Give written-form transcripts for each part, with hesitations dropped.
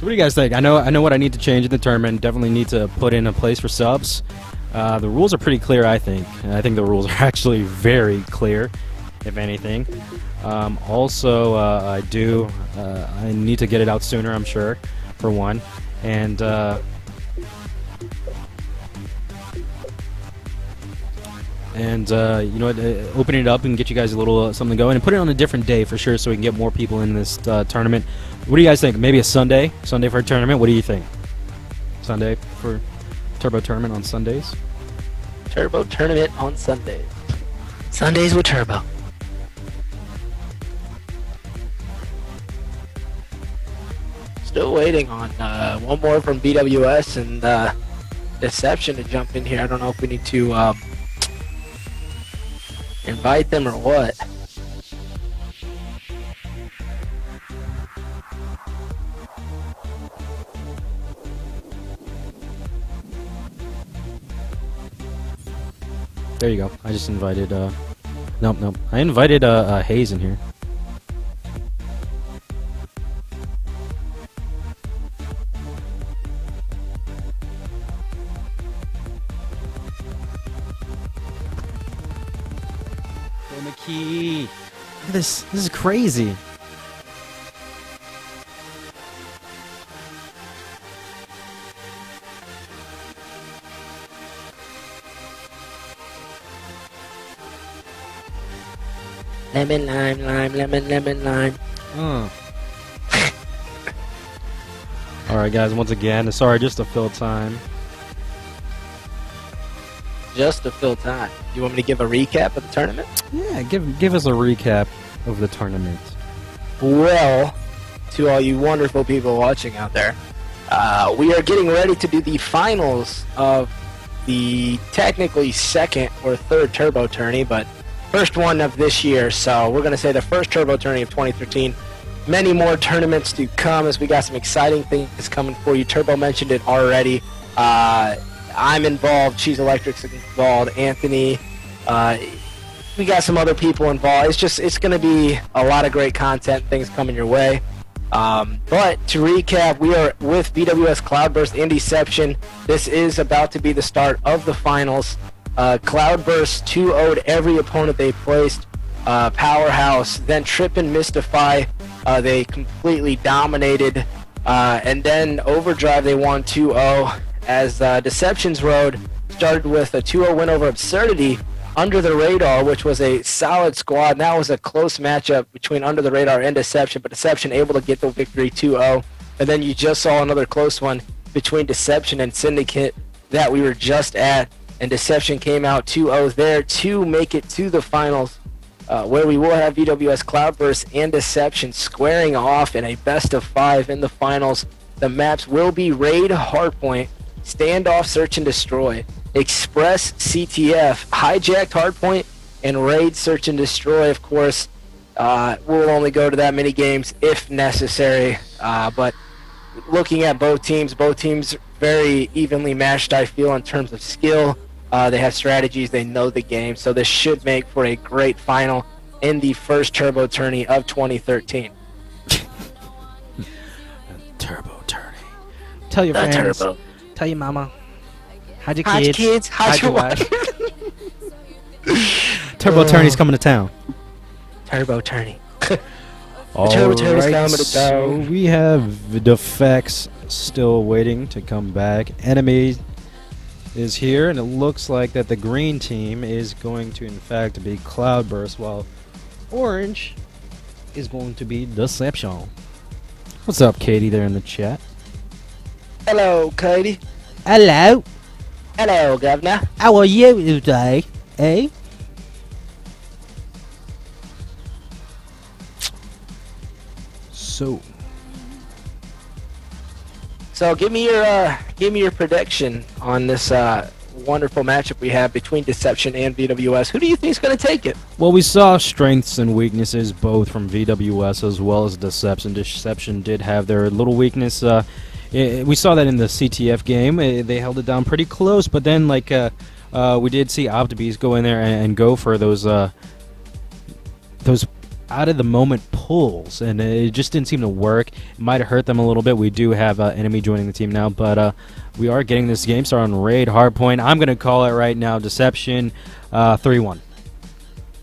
So what do you guys think? I know what I need to change in the tournament. Definitely need to put in a place for subs. The rules are pretty clear, I think. I think the rules are actually very clear, if anything. Also, I need to get it out sooner, I'm sure, for one. And you know what, opening it up and get you guys a little something going, and put it on a different day for sure, so we can get more people in this tournament. What do you guys think? Maybe a Sunday for a tournament. What do you think? Sunday for Turbo tournament on Sundays. Turbo tournament on Sundays. Sundays with Turbo. Still waiting on one more from VWS and Deception to jump in here. I don't know if we need to invite them or what. There you go. I just invited nope. I invited Hayes in here. McKee. Look at this. This is crazy. Lemon, lime, lemon, lime. Alright guys, once again, sorry, just to fill time. Just to fill time. You want me to give a recap of the tournament? Yeah, give us a recap of the tournament. Well, to all you wonderful people watching out there, we are getting ready to do the finals of the technically second or third Turbo tourney, but first one of this year, so we're going to say the first Turbo tourney of 2013. Many more tournaments to come as we got some exciting things coming for you. Turbo mentioned it already. I'm involved. Cheese Electric's involved. Anthony. We got some other people involved. It's going to be a lot of great content, things coming your way. But to recap, we are with VWS CloudBurst and Deception. This is about to be the start of the finals. CloudBurst 2-0'd every opponent they placed. Powerhouse, then Trip and Mystify, they completely dominated. And then Overdrive, they won 2-0. As Deception's road started with a 2-0 win over Absurdity, Under the Radar, which was a solid squad. And that was a close matchup between Under the Radar and Deception, but Deception able to get the victory 2-0. And then you just saw another close one between Deception and Syndicate that we were just at. And Deception came out 2-0 there to make it to the finals, where we will have VWS CloudBurst and Deception squaring off in a best-of-5 in the finals. The maps will be Raid Hardpoint, Standoff Search and Destroy, Express CTF, Hijacked Hardpoint, and Raid Search and Destroy. Of course, we'll only go to that many games if necessary, but looking at both teams very evenly matched, I feel, in terms of skill. They have strategies, they know the game, so this should make for a great final in the first Turbo tourney of 2013. Turbo tourney. Tell your friends. Turbo. Tell your mama. How'd your How'd your kids? How'd your wife? Turbo tourney's coming to town. Turbo tourney. All tourney's right, coming to so town. we have the facts still waiting to come back. Enemy is here, and it looks like that the green team is going to in fact be CloudBurst, while orange is going to be Deception. What's up, Katie, there in the chat? Hello, Cody. Hello. Hello, Governor. How are you today, eh? So give me your prediction on this wonderful matchup we have between Deception and VWS. Who do you think is going to take it? well, we saw strengths and weaknesses both from VWS as well as Deception. Deception did have their little weakness. We saw that in the CTF game. They held it down pretty close, but then like we did see Optibees go in there and go for those out of the moment pulls, and it just didn't seem to work. It might have hurt them a little bit. We do have enemy joining the team now, but we are getting this game started on Raid Hardpoint. I'm going to call it right now, Deception 3-1.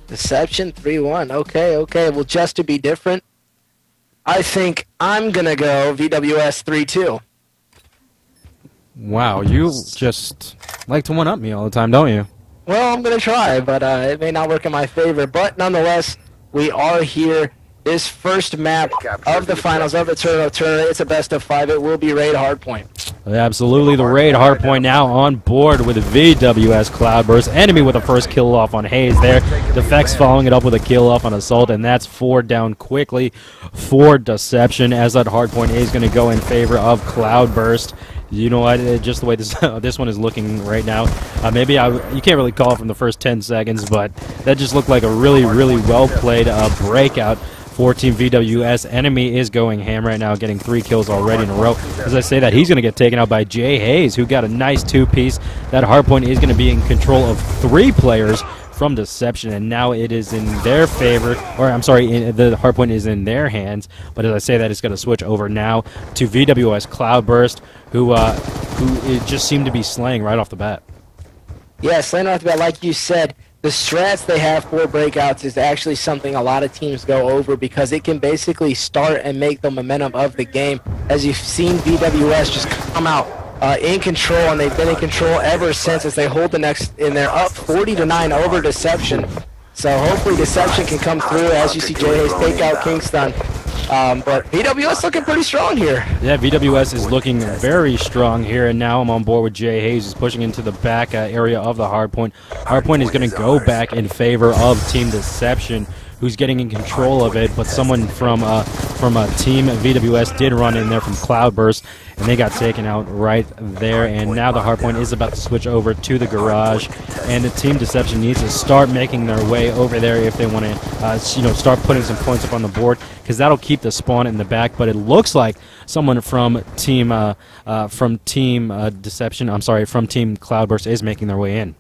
Deception 3-1. Okay, okay. Well, just to be different, I think I'm going to go VWS 3-2. Wow, you just like to one-up me all the time, don't you? Well, I'm going to try, but it may not work in my favor. But nonetheless, we are here. This first map of the finals of the tournament, it's a best of 5. It will be Raid Hardpoint. Absolutely, the Raid Hardpoint now on board with VWS CloudBurst. Enemy with a first kill off on Hayes there. Defects following it up with a kill off on Assault, and that's 4 down quickly for Deception, as that Hardpoint is going to go in favor of CloudBurst. You know what? Just the way this this one is looking right now, maybe you can't really call it from the first 10 seconds, but that just looked like a really, really well played breakout for Team VWS. Enemy is going ham right now, getting 3 kills already in a row. As I say that, he's going to get taken out by Jay Hayes, who got a nice 2-piece. That Hardpoint is going to be in control of 3 players from Deception, and now it is in their favor, or I'm sorry, the Hardpoint is in their hands. But as I say that, it's going to switch over now to VWS CloudBurst, who it just seemed to be slaying right off the bat. Yeah, slaying off the bat, like you said. The strats they have for breakouts is actually something a lot of teams go over, because it can basically start and make the momentum of the game. As you've seen VWS just come out in control, and they've been in control ever since, as they hold the next, and they're up 40-9 over Deception. So hopefully Deception can come through, as you see Jay Hayes take out Kingston. But VWS looking pretty strong here. Yeah, VWS is looking very strong here, and now I'm on board with Jay Hayes, who's pushing into the back area of the Hardpoint. Hardpoint is going to go back in favor of Team Deception, who's getting in control of it, but someone from Team VWS did run in there from CloudBurst, and they got taken out right there. And now the Hardpoint is about to switch over to the garage, and the Team Deception needs to start making their way over there if they want to, start putting some points up on the board, because that'll keep the spawn in the back. But it looks like someone from Team Deception, I'm sorry, from Team CloudBurst is making their way in.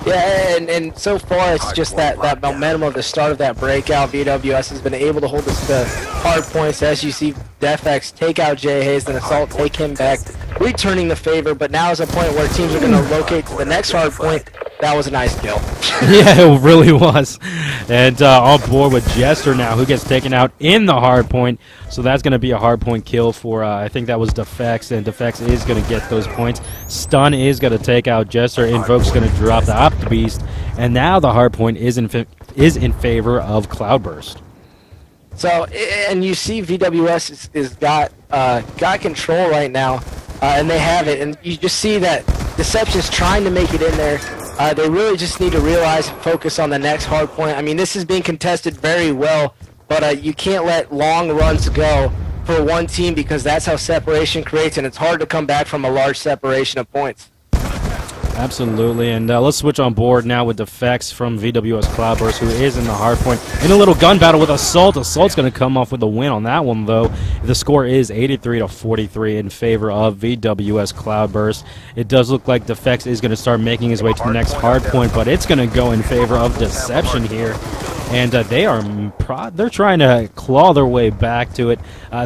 Yeah, and so far it's just that momentum of the start of that breakout. VWS has been able to hold us to hard points. As you see, Defx take out Jay Hayes, then Assault take him back, returning the favor. But now is a point where teams are going to locate to the next hard point. That was a nice kill. Yeah, it really was. And on board with Jester now, who gets taken out in the hard point. So that's going to be a hard point kill for, I think that was Defex, and Defex is going to get those points. Stun is going to take out Jester. Invoke's going to drop the Opt Beast. And now the hard point is in favor of CloudBurst. So, and you see VWS is got control right now, and they have it. And you just see that Deception's trying to make it in there. They really just need to realize and focus on the next hard point. I mean, this is being contested very well, but you can't let long runs go for one team, because that's how separation creates, and it's hard to come back from a large separation of points. Absolutely, and let's switch on board now with Defex from VWS CloudBurst, who is in the hard point in a little gun battle with Assault. Assault's going to come off with a win on that one, though. The score is 83-43 in favor of VWS CloudBurst. It does look like Defex is going to start making his way to the next hard point, but it's going to go in favor of Deception here. And they're trying to claw their way back to it.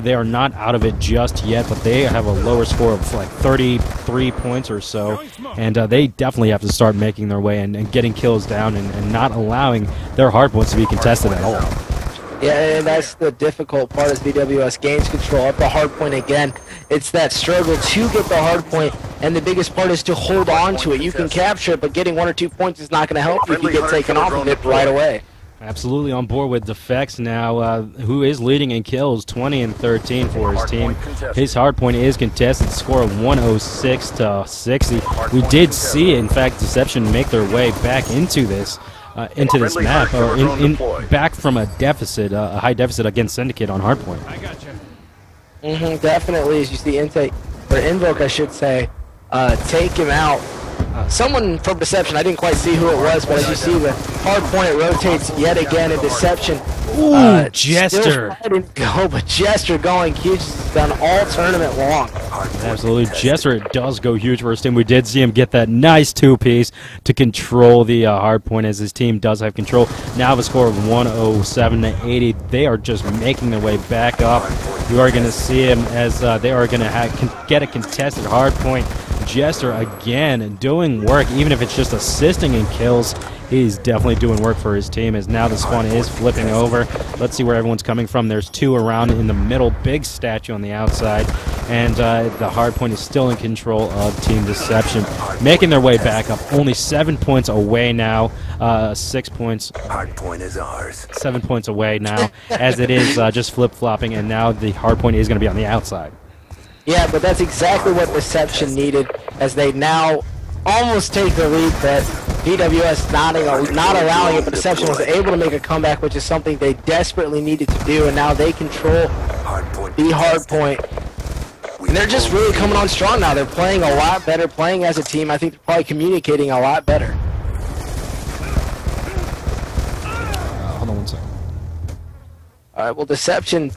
They are not out of it just yet, but they have a lower score of like 33 points or so. And they definitely have to start making their way and getting kills down and not allowing their hard points to be contested at all. Yeah, and that's the difficult part as VWS gains control of the hard point again. It's that struggle to get the hard point, and the biggest part is to hold on to it. You can capture it, but getting 1 or 2 points is not going to help you if you get taken off of it right away. Absolutely on board with Defex now, who is leading in kills, 20-13 for his team. His hardpoint is contested, score of 106-60. We did see, in fact, Deception make their way back into this map, or back from a deficit, a high deficit against Syndicate on hardpoint. I got you. Definitely, as you see Invoke, I should say, take him out. Someone from Deception, I didn't quite see who it was, but as you see, the hard point rotates yet again in Deception. Ooh, Jester. Still go, but Jester going huge. He's done all tournament long. Absolutely. Jester does go huge for his team. We did see him get that nice two-piece to control the hard point, as his team does have control. Now the score of 107-80. They are just making their way back up. You are going to see him as they are going to get a contested hard point. Jester again doing work, even if it's just assisting in kills. He's definitely doing work for his team, as now the spawn is flipping over. Let's see where everyone's coming from. There's two around in the middle, big statue on the outside, and the hard point is still in control of Team Deception, making their way back up. Only 7 points away now. 6 points. Hard point is ours. 7 points away now, as it is just flip-flopping, and now the hard point is going to be on the outside. Yeah, but that's exactly what Deception needed, as they now almost take the lead, but VWS not allowing it, but Deception was able to make a comeback, which is something they desperately needed to do, and now they control the hard point. And they're just really coming on strong now. They're playing a lot better, playing as a team. I think they're probably communicating a lot better. Hold on one second. All right, well, Deception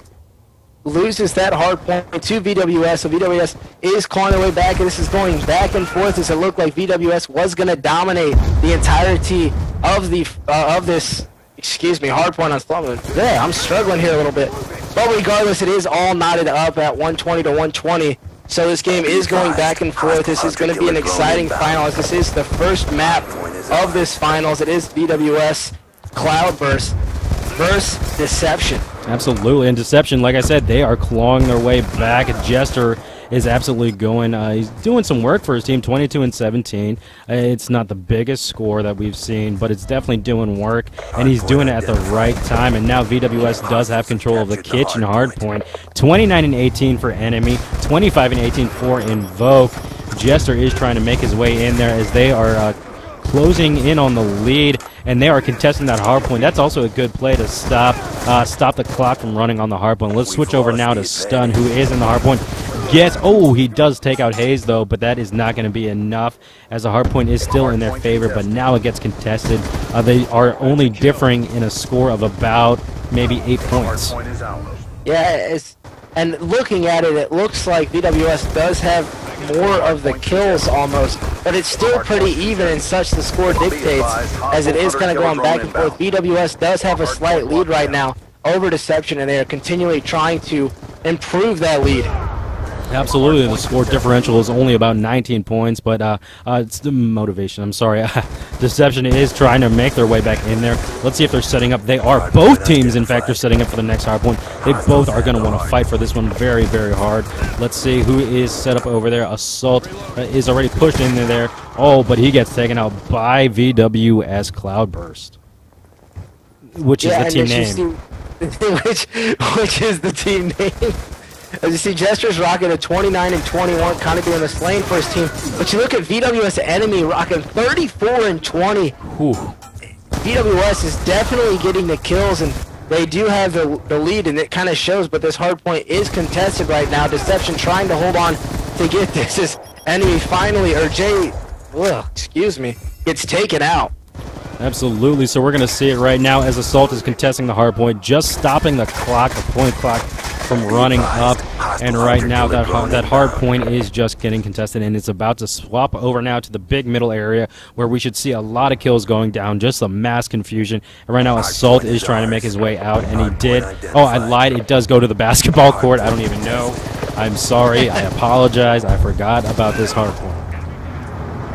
loses that hard point to VWS, so VWS is clawing their way back, and this is going back and forth as it looked like VWS was going to dominate the entirety of the this hard point on Slumber. Yeah, I'm struggling here a little bit, but regardless, it is all knotted up at 120-120. So this game is going back and forth. This is going to be an exciting final, as this is the first map of this finals. It is VWS CloudBurst versus Deception. Absolutely, and Deception, like I said, they are clawing their way back. Jester is absolutely going. He's doing some work for his team, 22-17. It's not the biggest score that we've seen, but it's definitely doing work, and he's doing it at the right time. And now VWS does have control of the kitchen hard point. 29-18 for Enemy, 25-18 for Invoke. Jester is trying to make his way in there, as they are closing in on the lead, and they are contesting that hard point. That's also a good play to stop the clock from running on the hard point. Let's switch over now to Stun, who is in the hard point. He does take out Hayes, though, but that is not going to be enough, as the hard point is still in their favor, but now it gets contested. They are only differing in a score of about maybe 8 points. Yeah, and looking at it, it looks like VWS does have more of the kills almost, but it's still pretty even, and such the score dictates, as it is kind of going back and forth. VWS does have a slight lead right now over Deception, and they are continually trying to improve that lead. Absolutely, the score differential is only about 19 points, but it's the motivation. I'm sorry. Deception is trying to make their way back in there. Let's see if they're setting up. They are. Both teams, in fact, are setting up for the next hard point. They both are going to want to fight for this one very, very hard. Let's see who is set up over there. Assault is already pushed in there. Oh, but he gets taken out by VWS CloudBurst, which is the team name. Which is the team name. As you see, Jester's rocking a 29-21, kind of doing this lane for his team. But you look at VWS Enemy rocking 34-20. VWS is definitely getting the kills, and they do have the lead, and it kind of shows. But this hard point is contested right now. Deception trying to hold on to get this as Enemy finally, or gets taken out. Absolutely, so we're going to see it right now as Assault is contesting the hard point, just stopping the clock, the point clock, from running up. And right now that hard point is just getting contested, and it's about to swap over now to the big middle area, where we should see a lot of kills going down, just a mass confusion. And right now Assault is trying to make his way out, and he did. Oh, I lied, it does go to the basketball court. I don't even know. I'm sorry, I apologize, I forgot about this hard point.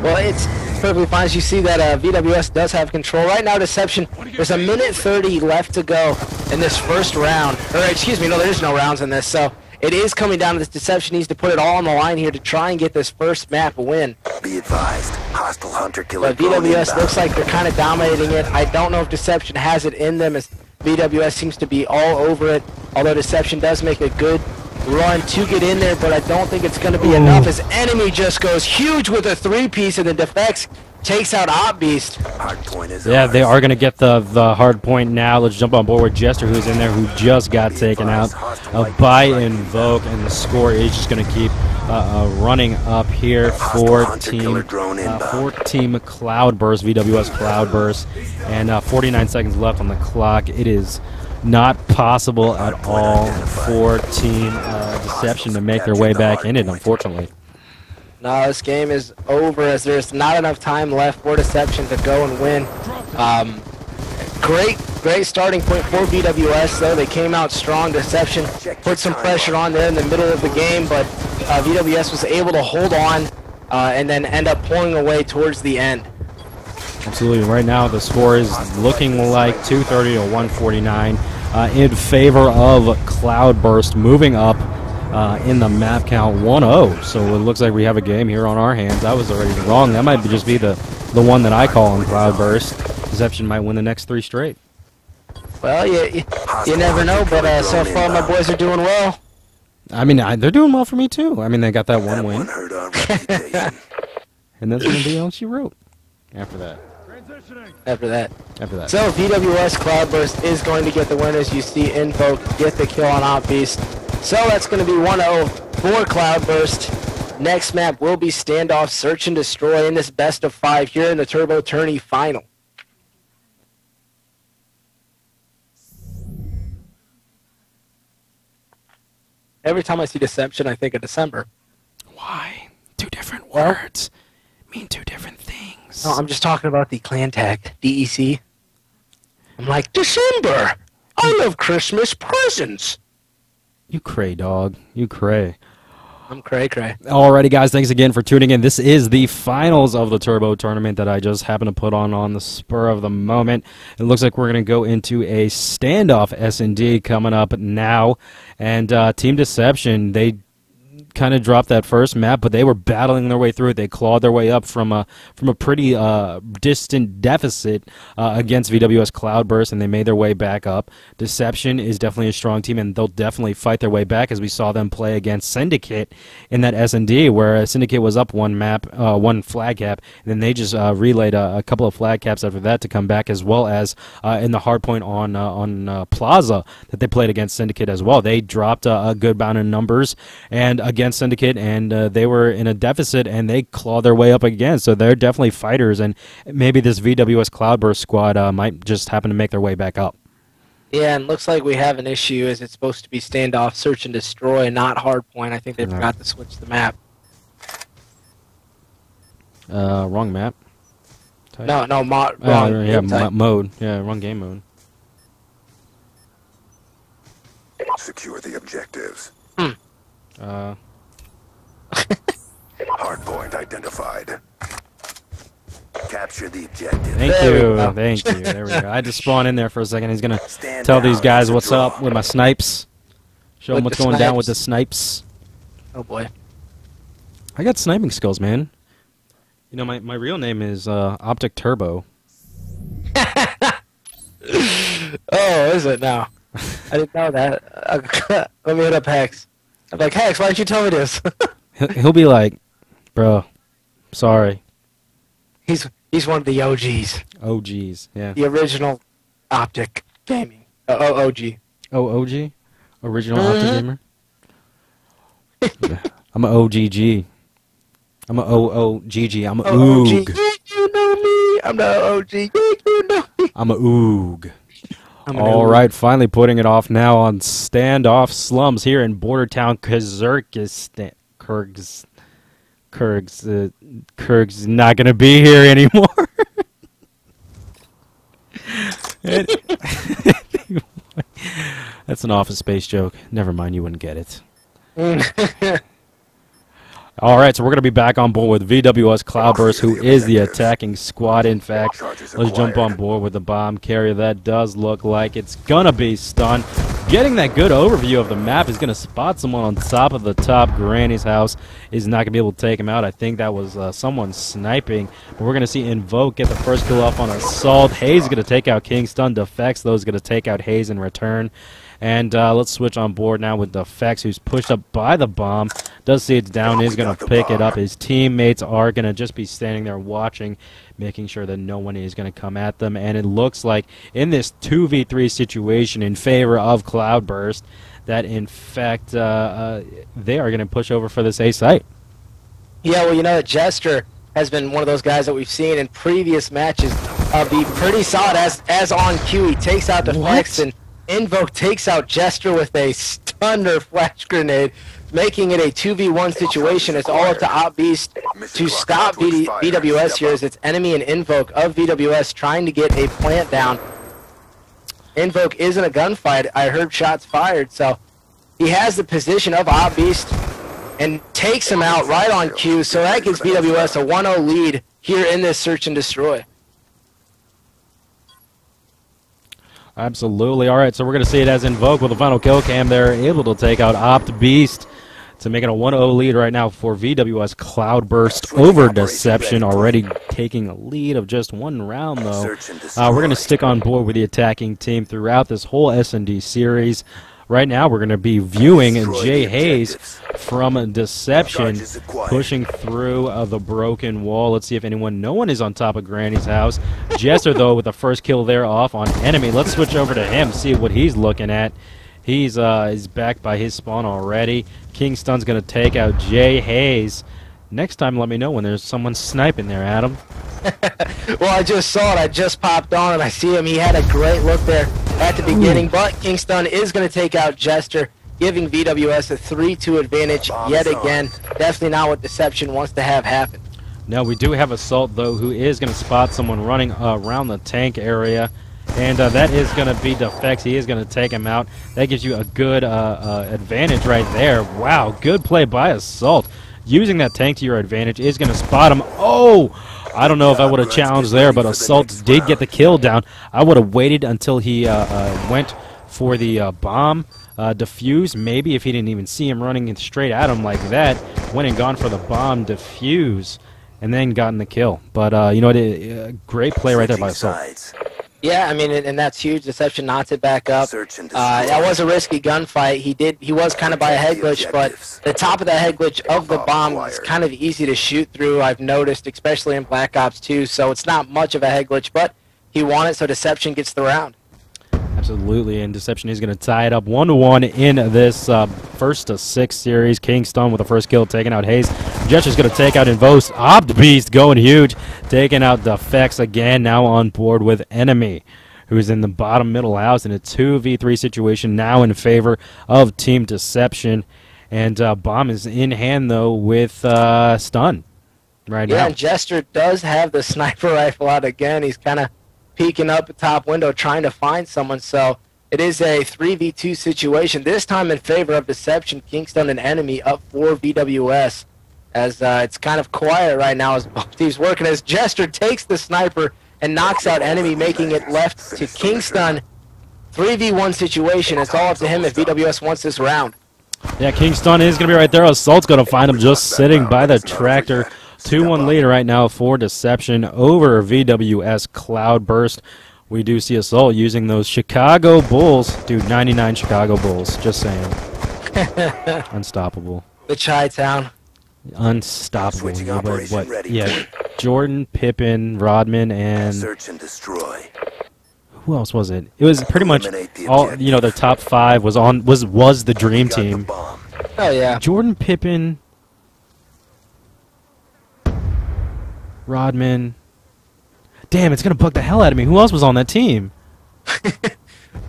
Well, it's perfectly fine. As you see that VWS does have control. Right now, Deception, there's a minute 30 left to go in this first round. Or, excuse me, no, there's no rounds in this. So it is coming down to this. Deception needs to put it all on the line here to try and get this first map a win. Be advised, hostile hunter-killer. But VWS looks like they're kind of dominating it. I don't know if Deception has it in them, as VWS seems to be all over it. Although Deception does make a good run to get in there, but I don't think it's going to be enough, as Enemy just goes huge with a three-piece, and then Defex takes out Beast. Yeah, they are going to get the hard point now. Let's jump on board with Jester, who's in there, who just got taken out by Invoke, and the score is just going to keep running up here for Team CloudBurst, VWS CloudBurst, and 49 seconds left on the clock. It is not possible at all for Team Deception to make their way back in it, unfortunately. No, this game is over as there's not enough time left for Deception to go and win. Great starting point for VWS, though. They came out strong. Deception put some pressure on there in the middle of the game, but VWS was able to hold on and then end up pulling away towards the end. Absolutely. Right now, the score is looking like 230 to 149 in favor of CloudBurst, moving up in the map count 1-0. So it looks like we have a game here on our hands. I was already wrong. That might just be the one that I call in CloudBurst. Deception might win the next 3 straight. Well, you never know, but so far my boys are doing well. I mean, they're doing well for me, too. I mean, they got that one win. And that's going to be all she wrote after that. After that. So VWS CloudBurst is going to get the win, as you see Invoke get the kill on OpBeast. So that's going to be 1-0 for CloudBurst. Next map will be Standoff Search and Destroy in this best of 5 here in the Turbo Tourney final. Every time I see Deception, I think of December. Why? 2 different words mean 2 different things. No, I'm just talking about the clan tag, DEC. I'm like, December! I love Christmas presents! You cray, dog. You cray. I'm cray. Alrighty, guys. Thanks again for tuning in. This is the finals of the Turbo Tournament that I just happened to put on the spur of the moment. It looks like we're going to go into a standoff S&D coming up now. And Team Deception, they kind of dropped that first map, but they were battling their way through it. They clawed their way up from a pretty distant deficit against VWS CloudBurst, and they made their way back up. Deception is definitely a strong team, and they'll definitely fight their way back, as we saw them play against Syndicate in that S&D, where Syndicate was up one flag cap, and then they just relayed a couple of flag caps after that to come back, as well as in the hard point on Plaza that they played against Syndicate as well. They dropped a good amount of numbers and against Syndicate, and they were in a deficit, and they clawed their way up again. So they're definitely fighters, and maybe this VWS CloudBurst squad might just happen to make their way back up. Yeah, and looks like we have an issue, as it's supposed to be Standoff Search and Destroy, not Hardpoint. I think they forgot to switch the map. Wrong map. No, wrong. Mode. Yeah, wrong game mode. Secure the objectives. Hardpoint identified. Capture the objective. Thank you. There we go. I had to spawn in there for a second. He's gonna tell these guys what's up with my snipes. Show them what's going down with the snipes. Oh boy. I got sniping skills, man. You know, my real name is Optic Turbo. Oh, is it now? I didn't know that. Let me hit up Hex. I'm like, Hex, why didn't you tell me this? He'll be like, bro, sorry. He's one of the OGs. OGs, yeah. The original Optic Gaming. OG. Oh, OG? Original Optic Gamer? I'm an OGG. I'm an OOGG. I'm an OOG. Yeah, you know me. I'm the OG. Yeah, you know me. I'm a OOG. All right, finally putting it off now on Standoff Slums here in border town Kyrgyzstan. Kurg's not going to be here anymore. That's an Office Space joke. Never mind, you wouldn't get it. All right, so we're going to be back on board with VWS CloudBurst, who is the attacking squad, in fact. Let's jump on board with the bomb carrier. That does look like it's going to be Stun. Getting that good overview of the map is going to spot someone on top of the top. Granny's house is not going to be able to take him out. I think that was someone sniping. But we're going to see Invoke get the first kill off on Assault. Hayes is going to take out King. Stun Defects, though, is going to take out Hayes in return. And let's switch on board now with Defects, who's pushed up by the bomb. Does see it's down, is going to pick it up. His teammates are going to just be standing there watching, making sure that no one is going to come at them. And it looks like in this 2v3 situation in favor of CloudBurst, that in fact they are going to push over for this A site. Yeah, well, you know that Jester has been one of those guys that we've seen in previous matches be pretty solid as on cue. He takes out Defects, and Invoke takes out Jester with a thunder flash grenade, making it a 2v1 situation. It's all up to Op Beast to stop VWS here as it's enemy and Invoke of VWS trying to get a plant down. Invoke is in a gunfight. I heard shots fired, so he has the position of Op Beast and takes him out right on cue. So that gives VWS a 1-0 lead here in this search and destroy. Absolutely. All right, so we're going to see it as Invoke with the final kill cam. They're able to take out Opt Beast to make it a 1-0 lead right now for VWS CloudBurst over Deception, already taking a lead of just one round, though. We're going to stick on board with the attacking team throughout this whole S&D series. Right now, we're going to be viewing Jay Hayes from Deception pushing through the broken wall. Let's see if no one is on top of Granny's house. Jester, though, with the first kill there off on enemy. Let's switch over to him, see what he's looking at. He's back by his spawn already. Kingston's going to take out Jay Hayes. Next time, let me know when there's someone sniping there, Adam. Well, I just saw it. I just popped on and I see him. He had a great look there at the beginning, but Kingston is going to take out Jester, giving VWS a 3-2 advantage yet again. Definitely not what Deception wants to have happen. Now, we do have Assault, though, who is going to spot someone running around the tank area. And that is going to be Defex. He is going to take him out. That gives you a good advantage right there. Wow, good play by Assault. Using that tank to your advantage is going to spot him. Oh! I don't know if I would have challenged there, but Assault did get the kill down. I would have waited until he went for the bomb defuse. Maybe if he didn't even see him running straight at him like that, went and gone for the bomb defuse, and then gotten the kill. But, you know, great play right there by Assault. Yeah, I mean, and that's huge. Deception knots it back up. That was a risky gunfight. He was kind of by a head glitch, but the top of the head glitch of the bomb is kind of easy to shoot through, I've noticed, especially in Black Ops 2. So it's not much of a head glitch, but he won it, so Deception gets the round. Absolutely, and Deception is going to tie it up 1-1 in this first to 6 series. Kingston with the first kill, taking out Hayes. Jester's going to take out Invoke. Opt Beast going huge, taking out Defex again, now on board with Enemy, who's in the bottom middle house in a 2v3 situation, now in favor of Team Deception. And Bomb is in hand, though, with Stun right now. Yeah, and Jester does have the sniper rifle out again. He's kind of peeking up the top window trying to find someone, so it is a 3v2 situation, this time in favor of Deception. Kingston and Enemy up for VWS, as it's kind of quiet right now as both teams working, as Jester takes the sniper and knocks out Enemy, making it left to Kingston. 3v1 situation. It's all up to him if VWS wants this round. Yeah, Kingston is going to be right there. Assault's going to find him just sitting by the tractor. 2-1 lead right now for Deception over VWS CloudBurst. We do see Assault using those Chicago Bulls. Dude, 99 Chicago Bulls. Just saying. Unstoppable. The Chi-Town. Unstoppable. Yeah, Jordan, Pippen, Rodman, and search and destroy. Who else was it? It was pretty much all. You know, their top 5 was the dream team. Oh yeah. Jordan, Pippen, Rodman. Damn, it's gonna bug the hell out of me. Who else was on that team?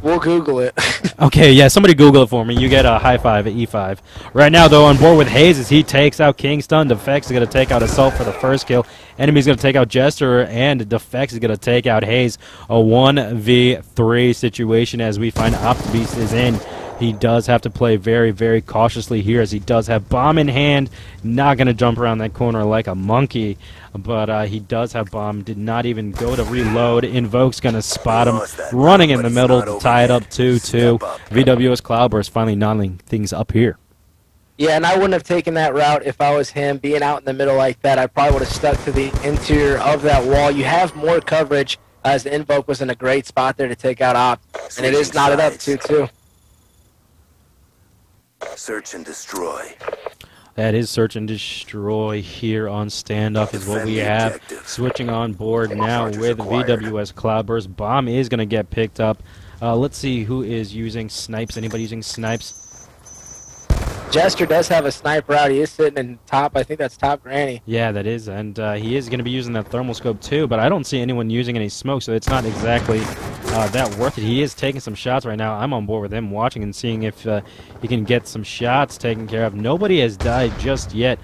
We'll Google it. Okay, yeah, somebody Google it for me. You get a high five at E5. Right now, though, on board with Hayes as he takes out Kingston. Defex is going to take out Assault for the first kill. Enemy's going to take out Jester, and Defex is going to take out Hayes. A 1v3 situation as we find Opt Beast is in. He does have to play very, very cautiously here as he does have Bomb in hand. Not going to jump around that corner like a monkey, but he does have Bomb. Did not even go to reload. Invoke's going to spot him running in the middle to tie it up 2-2. VWS CloudBurst finally nodding things up here. Yeah, and I wouldn't have taken that route if I was him. Being out in the middle like that, I probably would have stuck to the interior of that wall. You have more coverage as the Invoke was in a great spot there to take out Opt, and it is knotted up 2-2. Search and destroy. That is search and destroy here on standoff is what we have. Switching on board now with VWS CloudBurst. Bomb is going to get picked up. Let's see who is using snipes. Anybody using snipes? Jester does have a sniper out. He is sitting in top. I think that's top Granny. Yeah, that is. And he is going to be using that thermal scope too, but I don't see anyone using any smoke, so it's not exactly that worth it. He is taking some shots right now. I'm on board with him, watching and seeing if he can get some shots taken care of. Nobody has died just yet.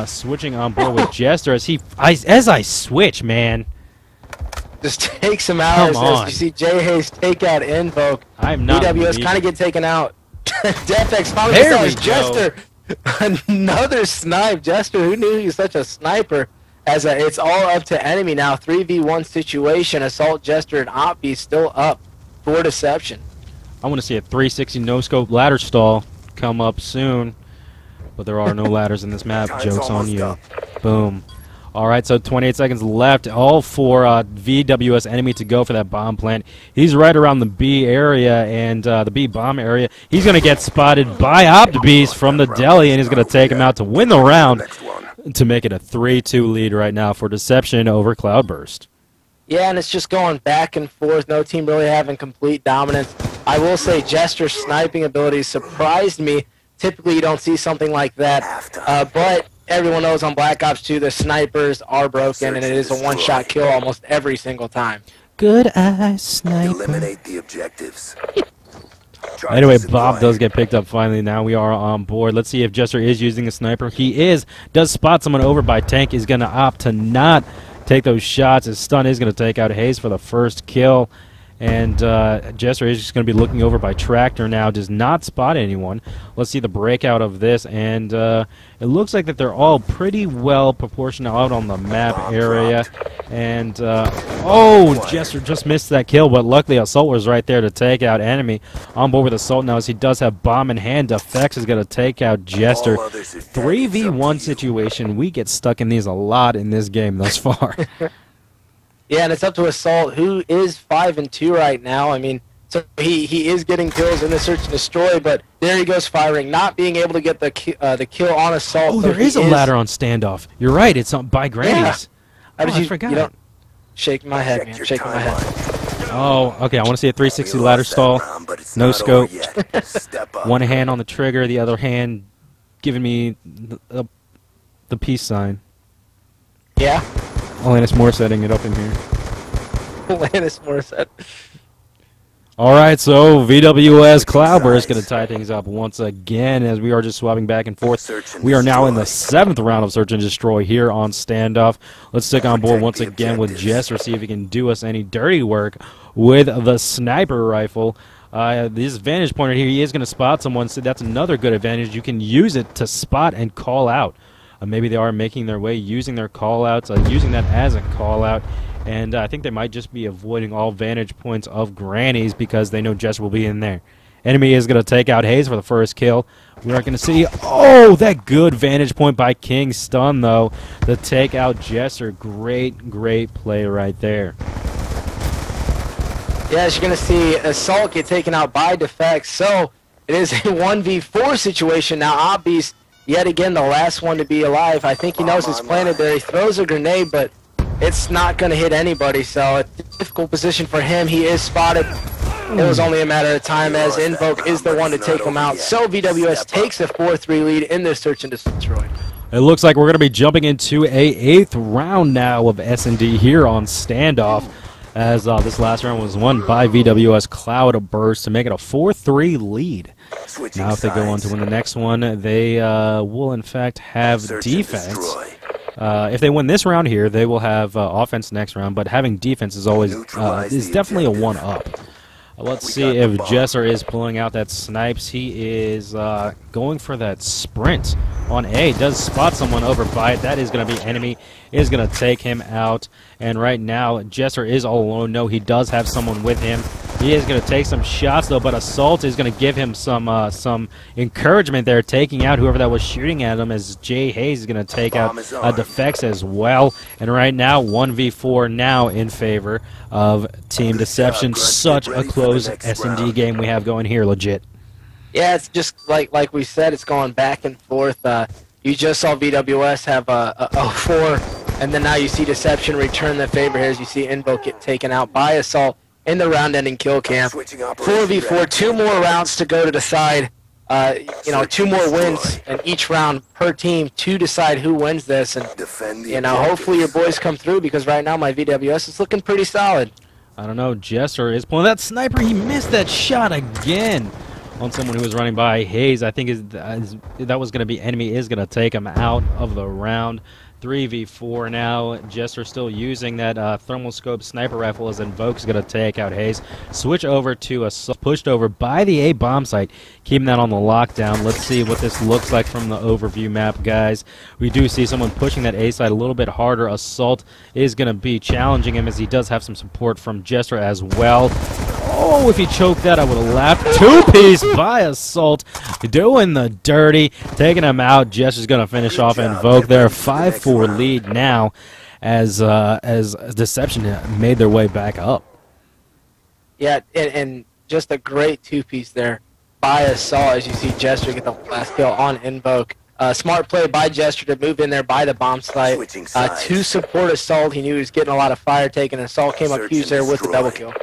Switching on board with Jester as I switch, man. Just takes him out. As you see Jay Hayes take out Invoke. I'm not. VWS kind of get taken out. DefX finally gets Jester. Another snipe. Jester, who knew he was such a sniper? As it's all up to enemy now. 3v1 situation. Assault, Jester, and Opby still up for Deception. I want to see a 360 no-scope ladder stall come up soon. But there are no ladders in this map. Joke's on you. Up. Boom. All right, so 28 seconds left. All for VWS enemy to go for that bomb plant. He's right around the B area and the B bomb area. He's going to get spotted by OptiBeast from the deli, and he's going to take him out to win the round to make it a 3-2 lead right now for Deception over CloudBurst. Yeah, and it's just going back and forth. No team really having complete dominance. I will say Jester's sniping abilities surprised me. Typically, you don't see something like that, but everyone knows on Black Ops 2 the snipers are broken, and it is a one-shot kill almost every single time. Good eye sniper. Eliminate the objectives. Anyway, Bob does get picked up finally. Now we are on board. Let's see if Jester is using a sniper. He is. Does spot someone over by Tank. Is going to opt to not take those shots. His stun is going to take out Hayes for the first kill. And Jester is just going to be looking over by Tractor now. Does not spot anyone. Let's see the breakout of this. And it looks like that they're all pretty well proportioned out on the map area. And, oh, Jester just missed that kill. But luckily, Assault was right there to take out enemy. On board with Assault now as he does have bomb in hand. Defex is going to take out Jester. 3v1 situation. We get stuck in these a lot in this game thus far. Yeah, and it's up to Assault, who is 5-2 right now. I mean, so he is getting kills in the search and destroy, but there he goes firing, not being able to get the kill on Assault. Oh, there is a ladder on standoff. You're right. It's on by Granny's. Yeah. I forgot. You don't shake my head, man. Shaking my head. Oh, okay. I want to see a 360 ladder stall. No scope. One hand on the trigger, the other hand giving me the peace sign. Yeah. Alanis Moore setting it up in here. Alanis Moore set. All right, so VWS CloudBurst is going to tie things up once again as we are just swapping back and forth. We are now in the 7th round of Search and Destroy here on Standoff. Let's stick on board once again with Jester, see if he can do us any dirty work with the sniper rifle. This vantage pointer here, he is going to spot someone, so that's another good advantage. You can use it to spot and call out. Maybe they are making their way using their call-outs, using that as a call-out. And I think they might just be avoiding all vantage points of Granny's because they know Jester will be in there. Enemy is going to take out Hayes for the first kill. We are going to see, oh, that good vantage point by King Stun, though, to take out Jester. Great, great play right there. Yeah, as you're going to see Assault get taken out by Defex. So it is a 1v4 situation now. OptiBeast, yet again, the last one to be alive. I think he knows it's planted there. He throws a grenade, but it's not going to hit anybody. So a difficult position for him. He is spotted. It was only a matter of time as Invoke is the one to take him out. So VWS takes a 4-3 lead in this Search and Destroy. It looks like we're going to be jumping into a 8th round now of S&D here on Standoff, as this last round was won by VWS CloudBurst to make it a 4-3 lead. Now if they go on to win the next one, they will in fact have defense. If they win this round here, they will have offense next round, but having defense is always is definitely a one-up. Let's see if Jester is pulling out that snipes. He is going for that sprint on A. Does spot someone over by it. That is going to be enemy. Is going to take him out. And right now, Jester is all alone. No, he does have someone with him. He is going to take some shots, though, but Assault is going to give him some encouragement there, taking out whoever that was shooting at him, as Jay Hayes is going to take out Defex as well. And right now, 1v4 now in favor of Team Deception. Such a close S&D game we have going here, legit. Yeah, it's just like we said, it's going back and forth. You just saw VWS have a 0-4, and then now you see Deception return the favor here as you see Invoke get taken out by Assault in the round-ending kill cam. 4v4, 2 more rounds to go to decide, 2 more wins in each round per team to decide who wins this. And, hopefully your boys come through because right now my VWS is looking pretty solid. I don't know. Jester is pulling that sniper. He missed that shot again on someone who was running by. Hayes, I think that was going to be enemy, is going to take him out of the round. 3v4 now. Jester still using that thermal scope sniper rifle as Invoke's going to take out Hayes. Switch over to Assault, pushed over by the A bomb site, keeping that on the lockdown. Let's see what this looks like from the overview map, guys. We do see someone pushing that A side a little bit harder. Assault is going to be challenging him as he does have some support from Jester as well. Oh, if he choked that, I would have laughed. Two-piece by Assault, doing the dirty, taking him out. Jester's going to finish off Invoke there. 5-4 lead now as Deception made their way back up. Yeah, and just a great two-piece there by Assault as you see Jester get the last kill on Invoke. Smart play by Jester to move in there by the bomb site to support Assault. He knew he was getting a lot of fire taken. Assault came up huge there with the double kill.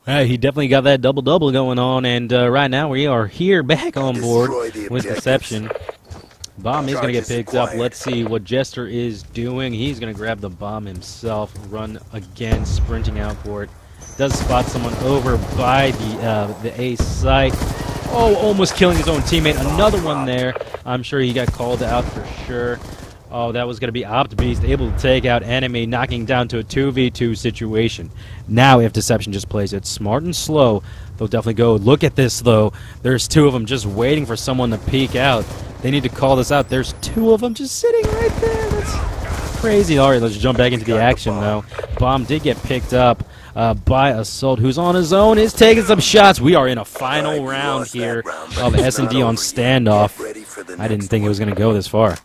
He definitely got that double-double going on, and right now we are here back on board with Deception. Bomb is going to get picked up. Let's see what Jester is doing. He's going to grab the bomb himself, run again, sprinting out for it. Does spot someone over by the A site. Oh, almost killing his own teammate. Another one there. I'm sure he got called out for sure. Oh, that was going to be Optbeast able to take out enemy, knocking down to a 2v2 situation. Now, if Deception just plays it smart and slow, they'll definitely go. Look at this, though. There's two of them just waiting for someone to peek out. They need to call this out. There's two of them just sitting right there. That's crazy. All right, let's jump back into the action, though. Bomb did get picked up by Assault, who's on his own, is taking some shots. We are in a final round here of S&D on standoff. I didn't think it was going to go this far.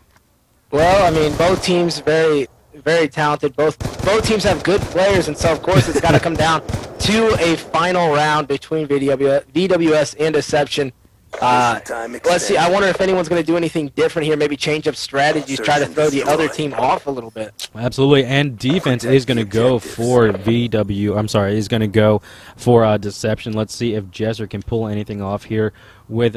Well, I mean, both teams very, very talented. Both teams have good players, and so of course it's got to come down to a final round between VWS and Deception. Let's see. I wonder if anyone's going to do anything different here. Maybe change up strategies, try to throw the other team off a little bit. Absolutely, and defense is going to go for is going to go for Deception. Let's see if Jester can pull anything off here with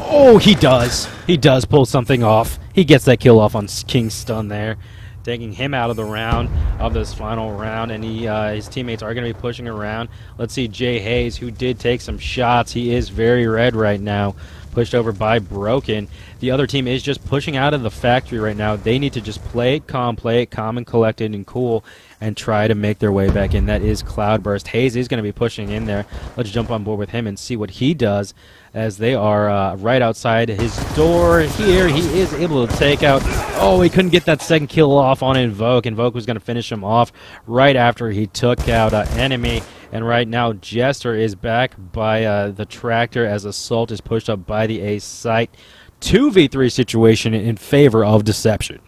Oh, he does. He does pull something off. He gets that kill off on King Stun there, taking him out of the round of this final round, and his teammates are going to be pushing around. Let's see Jay Hayes, who did take some shots. He is very red right now, pushed over by Broken. The other team is just pushing out of the factory right now. They need to just play it calm and collected and cool, and try to make their way back in. That is CloudBurst. Hayes is going to be pushing in there. Let's jump on board with him and see what he does, as they are right outside his door here. He is able to take out... Oh, he couldn't get that second kill off on Invoke. Invoke was going to finish him off right after he took out enemy. And right now, Jester is back by the tractor as Assault is pushed up by the A site. 2v3 situation in favor of Deception.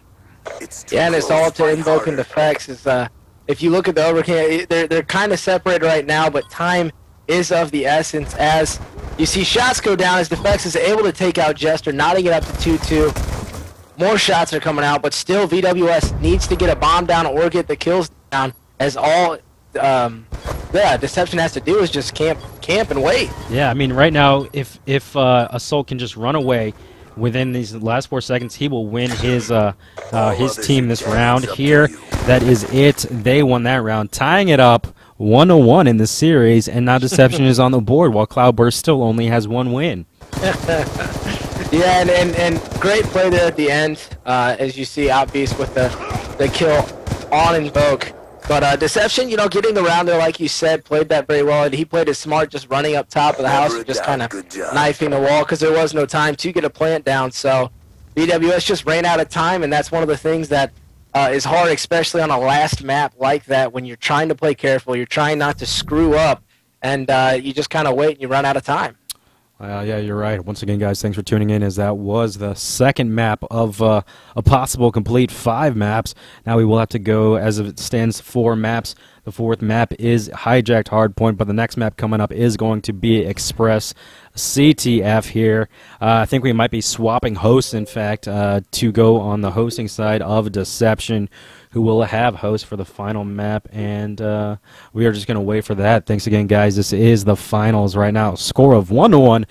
Yeah, and it's all to Invoke and Defects. If you look at the overcam, they're kind of separated right now, but time is of the essence as you see shots go down as Defects is able to take out Jester, knotting it up to 2-2. More shots are coming out, but still VWS needs to get a bomb down or get the kills down, as all Deception has to do is just camp and wait. Yeah, I mean, right now, if Assault can just run away within these last 4 seconds, he will win his team this round here. That is it. They won that round, tying it up 1-1 in the series, and now Deception is on the board while CloudBurst still only has 1 win. Yeah, and great play there at the end, as you see Outbeast with the kill on Invoke. But Deception, you know, getting the round there, like you said, played that very well. And he played it smart, just running up top of the house, just kind of knifing the wall because there was no time to get a plant down. So VWS just ran out of time, and that's one of the things that is hard, especially on a last map like that when you're trying to play careful, you're trying not to screw up, and you just kind of wait and you run out of time. Yeah, you're right. Once again, guys, thanks for tuning in, as that was the second map of a possible complete 5 maps. Now we will have to go, as it stands, 4 maps. The 4th map is Hijacked Hardpoint, but the next map coming up is going to be Express CTF here. I think we might be swapping hosts, in fact, to go on the hosting side of Deception, who will have hosts for the final map, and we are just going to wait for that. Thanks again, guys. This is the finals right now. Score of 1-1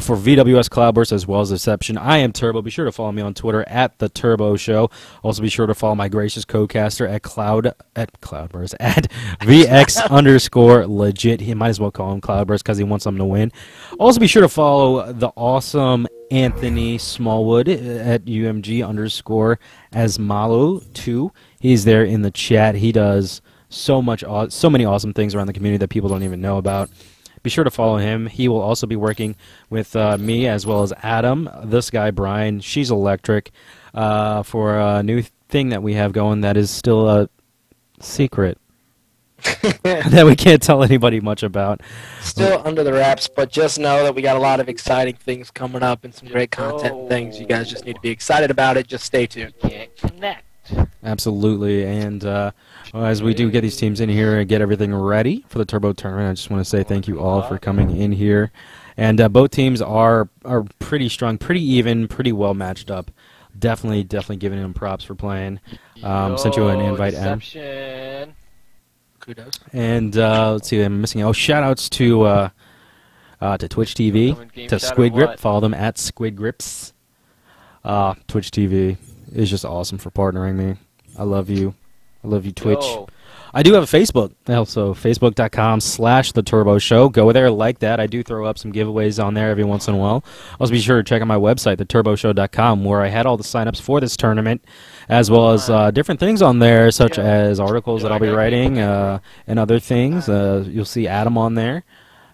for VWS CloudBurst as well as Deception. I am Turbo. Be sure to follow me on Twitter at The Turbo Show. Also, be sure to follow my gracious co-caster at CloudBurst at VX underscore legit. He might as well call him CloudBurst because he wants them to win. Also, be sure to follow the awesome Anthony Smallwood at UMG underscore Asmalo2. He's there in the chat. He does so many awesome things around the community that people don't even know about. Be sure to follow him. He will also be working with me as well as Adam, this guy Brian, She's Electric, for a new thing that we have going that is still a secret that we can't tell anybody much about. Still under the wraps, but just know that we got a lot of exciting things coming up and some great content and things. You guys just need to be excited about it. Just stay tuned. Can't connect. Absolutely, and as we do get these teams in here and get everything ready for the Turbo Tournament, I just want to say thank you all for coming in here. And both teams are pretty strong, pretty even, pretty well matched up. Definitely giving them props for playing. Sent you an invite, Deception. Kudos. And let's see, I'm missing. Oh, shout-outs to Twitch TV, to Squid Grip. Follow them at Squid Grips. Twitch TV is just awesome for partnering me. I love you. I love you, Twitch. Yo. I do have a Facebook, also facebook.com/TheTurboShow. Go there, like that. I do throw up some giveaways on there every once in a while. Also, be sure to check out my website, theturboshow.com, where I had all the signups for this tournament, as well as different things on there, such as articles that I'll be writing and other things. You'll see Adam on there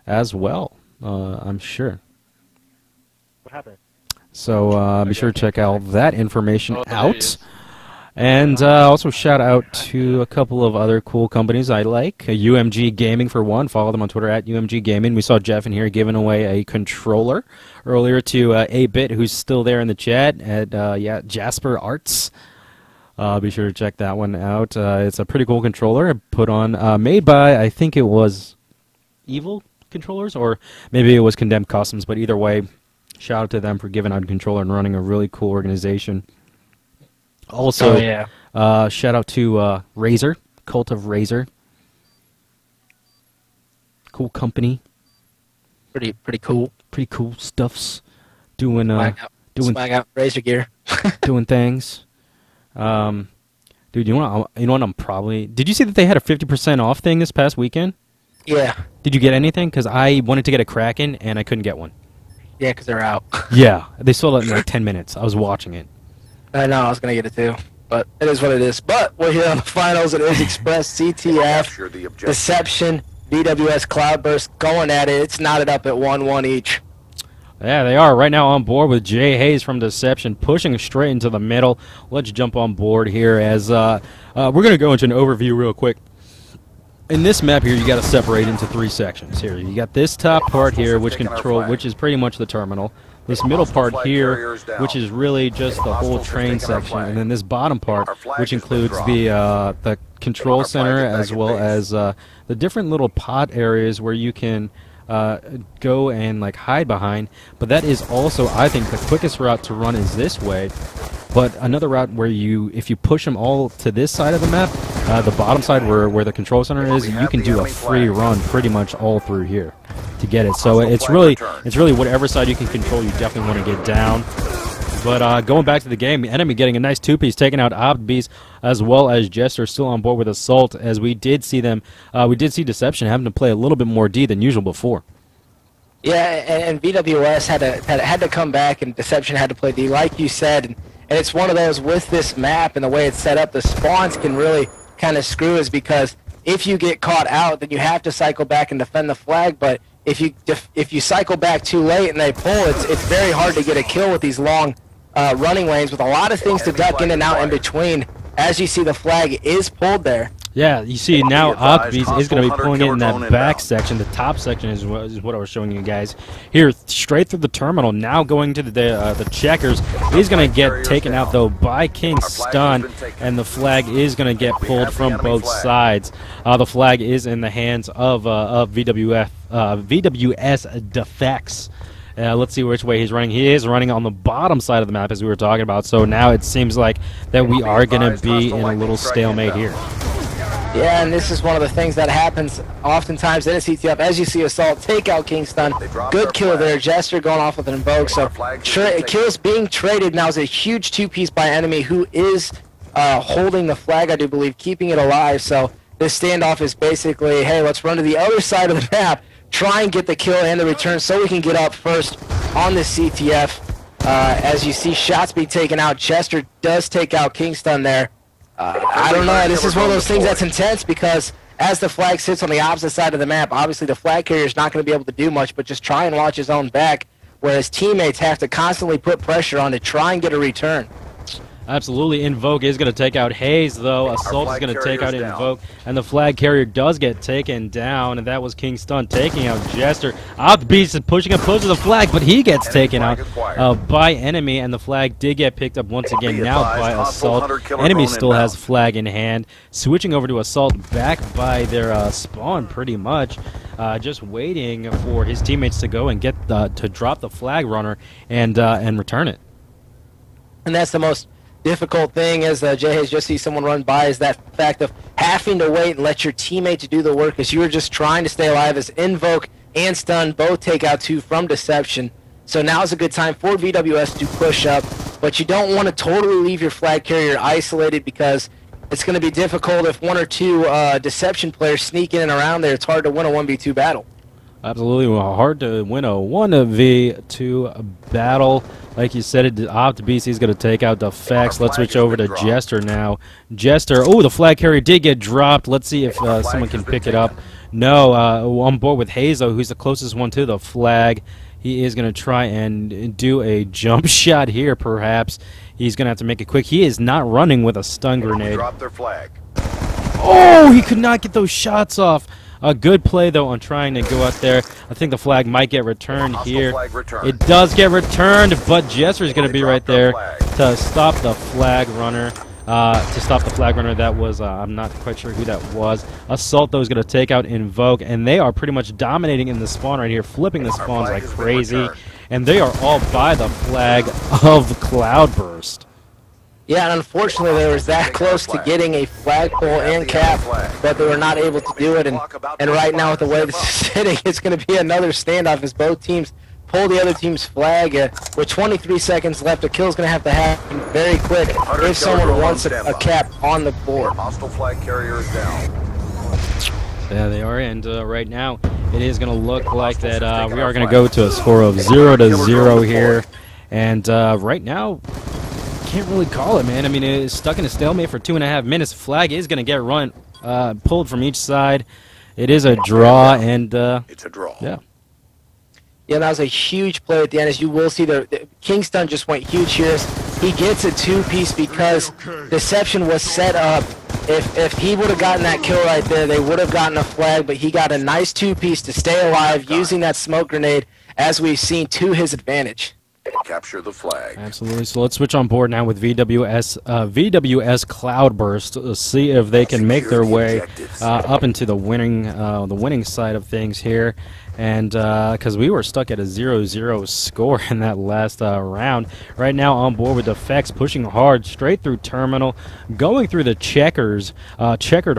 as well, I'm sure. What happened? So be sure to check all that information out. And also shout out to a couple of other cool companies I like. UMG Gaming for one. Follow them on Twitter at UMG Gaming. We saw Jeff in here giving away a controller earlier to 8-Bit, who's still there in the chat at Jasper Arts. Be sure to check that one out. It's a pretty cool controller put on, made by, I think it was Evil Controllers, or maybe it was Condemned Customs, but either way, shout out to them for giving out a controller and running a really cool organization. Also, shout out to Razor, Cult of Razor. Cool company. Pretty cool. Pretty cool stuffs. Doing swag out Razor gear. doing things. Dude, you know what? I'm probably. Did you see that they had a 50% off thing this past weekend? Yeah. Did you get anything? Because I wanted to get a Kraken and I couldn't get one. Yeah, because they're out. Yeah, they sold it in like 10 minutes. I was watching it. I know, I was going to get it too. But it is what it is. But we're here on the finals. It is Express, CTF, Deception, VWS CloudBurst going at it. It's knotted up at 1-1 each. Yeah, they are right now on board with Jay Hayes from Deception pushing straight into the middle. Let's jump on board here as we're going to go into an overview real quick. In this map here, you got to separate into 3 sections. Here, you got this top part here, which is pretty much the terminal. This middle part here, which is really just the whole train section, and then this bottom part, which includes the control center as well as the different little pod areas where you can go and like hide behind. But that is also, I think, the quickest route to run is this way. But another route where if you push them all to this side of the map, the bottom side where the control center is, you can do a free run pretty much all through here to get it. So it's really whatever side you can control, you definitely want to get down. But going back to the game, the enemy getting a nice 2-piece, taking out Obbeast as well as Jester, still on board with Assault, as we did see them. We did see Deception having to play a little bit more D than usual before. Yeah, and VWS had to come back, and Deception had to play D, like you said. And it's one of those, with this map and the way it's set up, the spawns can really kind of screw us, because if you get caught out, then you have to cycle back and defend the flag. But if you cycle back too late and they pull, it's very hard to get a kill with these long running lanes with a lot of things to duck in and out in between. As you see, the flag is pulled there. Yeah, you see now Obbeast is going to be pulling it in that back section. The top section is what I was showing you guys. Here, straight through the terminal, now going to the checkers. He's going to get taken out, though, by King Stun, and the flag is going to get pulled from both sides. The flag is in the hands of VWS Defects. Let's see which way he's running. He is running on the bottom side of the map, as we were talking about. So now it seems like that we are going to be in a little stalemate here. Yeah, and this is one of the things that happens oftentimes in a CTF. As you see Assault take out King Stun. Good kill there. Jester going off with an Invoke. So kills being traded now is a huge 2-piece by enemy, who is holding the flag, I do believe, keeping it alive. So this standoff is basically, hey, let's run to the other side of the map, try and get the kill and the return so we can get up first on the CTF. As you see shots being taken out, Chester does take out Kingston there. I don't know, this is one of those things that's intense because as the flag sits on the opposite side of the map, obviously the flag carrier is not going to be able to do much but just try and watch his own back, whereas teammates have to constantly put pressure on to try and get a return. Absolutely. Invoke is going to take out Hayes, though. Assault is going to take out Invoke, and the flag carrier does get taken down, and that was Kingston taking out Jester. Beast is pushing him close to the flag, but he gets taken out by Enemy, and the flag did get picked up once again now by Assault. Enemy still has flag in hand. Switching over to Assault back by their spawn pretty much. Just waiting for his teammates to go and get to drop the flag runner and return it. And that's the most difficult thing as Jay has just seen someone run by is that fact of having to wait and let your teammates do the work as you were just trying to stay alive as Invoke and Stun both take out 2 from Deception. So now is a good time for VWS to push up, but you don't want to totally leave your flag carrier isolated because it's going to be difficult if 1 or 2 Deception players sneak in and around there. It's hard to win a 1v2 battle. Absolutely hard to win a 1v2 battle. Like you said, OptiBeast is going to take out Defects. Let's switch over to Jester now. Jester, oh, the flag carrier did get dropped. Let's see if someone can pick it up. No, on board with Hazo, who's the closest one to the flag. He is going to try and do a jump shot here, perhaps. He's going to have to make it quick. He is not running with a stun grenade. Drop their flag. Oh, he could not get those shots off. A good play, though, on trying to go out there. I think the flag might get returned here. It does get returned, but Jester is going to be right there to stop the flag runner. That was, I'm not quite sure who that was. Assault, though, is going to take out Invoke, and they are pretty much dominating in the spawn right here, flipping the spawns like crazy. And they are all by the flag of CloudBurst. Yeah, and unfortunately they were that close to getting a flagpole and cap, but they were not able to do it. And right now with the way this is sitting, it's going to be another standoff as both teams pull the other team's flag. With 23 seconds left, a kill is going to happen very quick if someone wants a cap on the board. Hostile flag carrier is down. Yeah, they are, and right now it is going to look like that we are going to go to a score of 0-0 here. And right now, can't really call it, man. I mean, it's stuck in a stalemate for 2.5 minutes. Flag is going to get pulled from each side. It is a draw, and it's a draw. Yeah. Yeah, that was a huge play at the end. As you will see, the Kingston just went huge here. He gets a 2-piece because Deception was set up. If he would have gotten that kill right there, they would have gotten a flag, but he got a nice 2-piece to stay alive using that smoke grenade, as we've seen, to his advantage. Capture the flag. Absolutely. So let's switch on board now with VWS CloudBurst. See if they can make their way up into the winning side of things here. And because we were stuck at a 0-0 score in that last round. Right now on board with Defects, pushing hard straight through Terminal, going through the checkered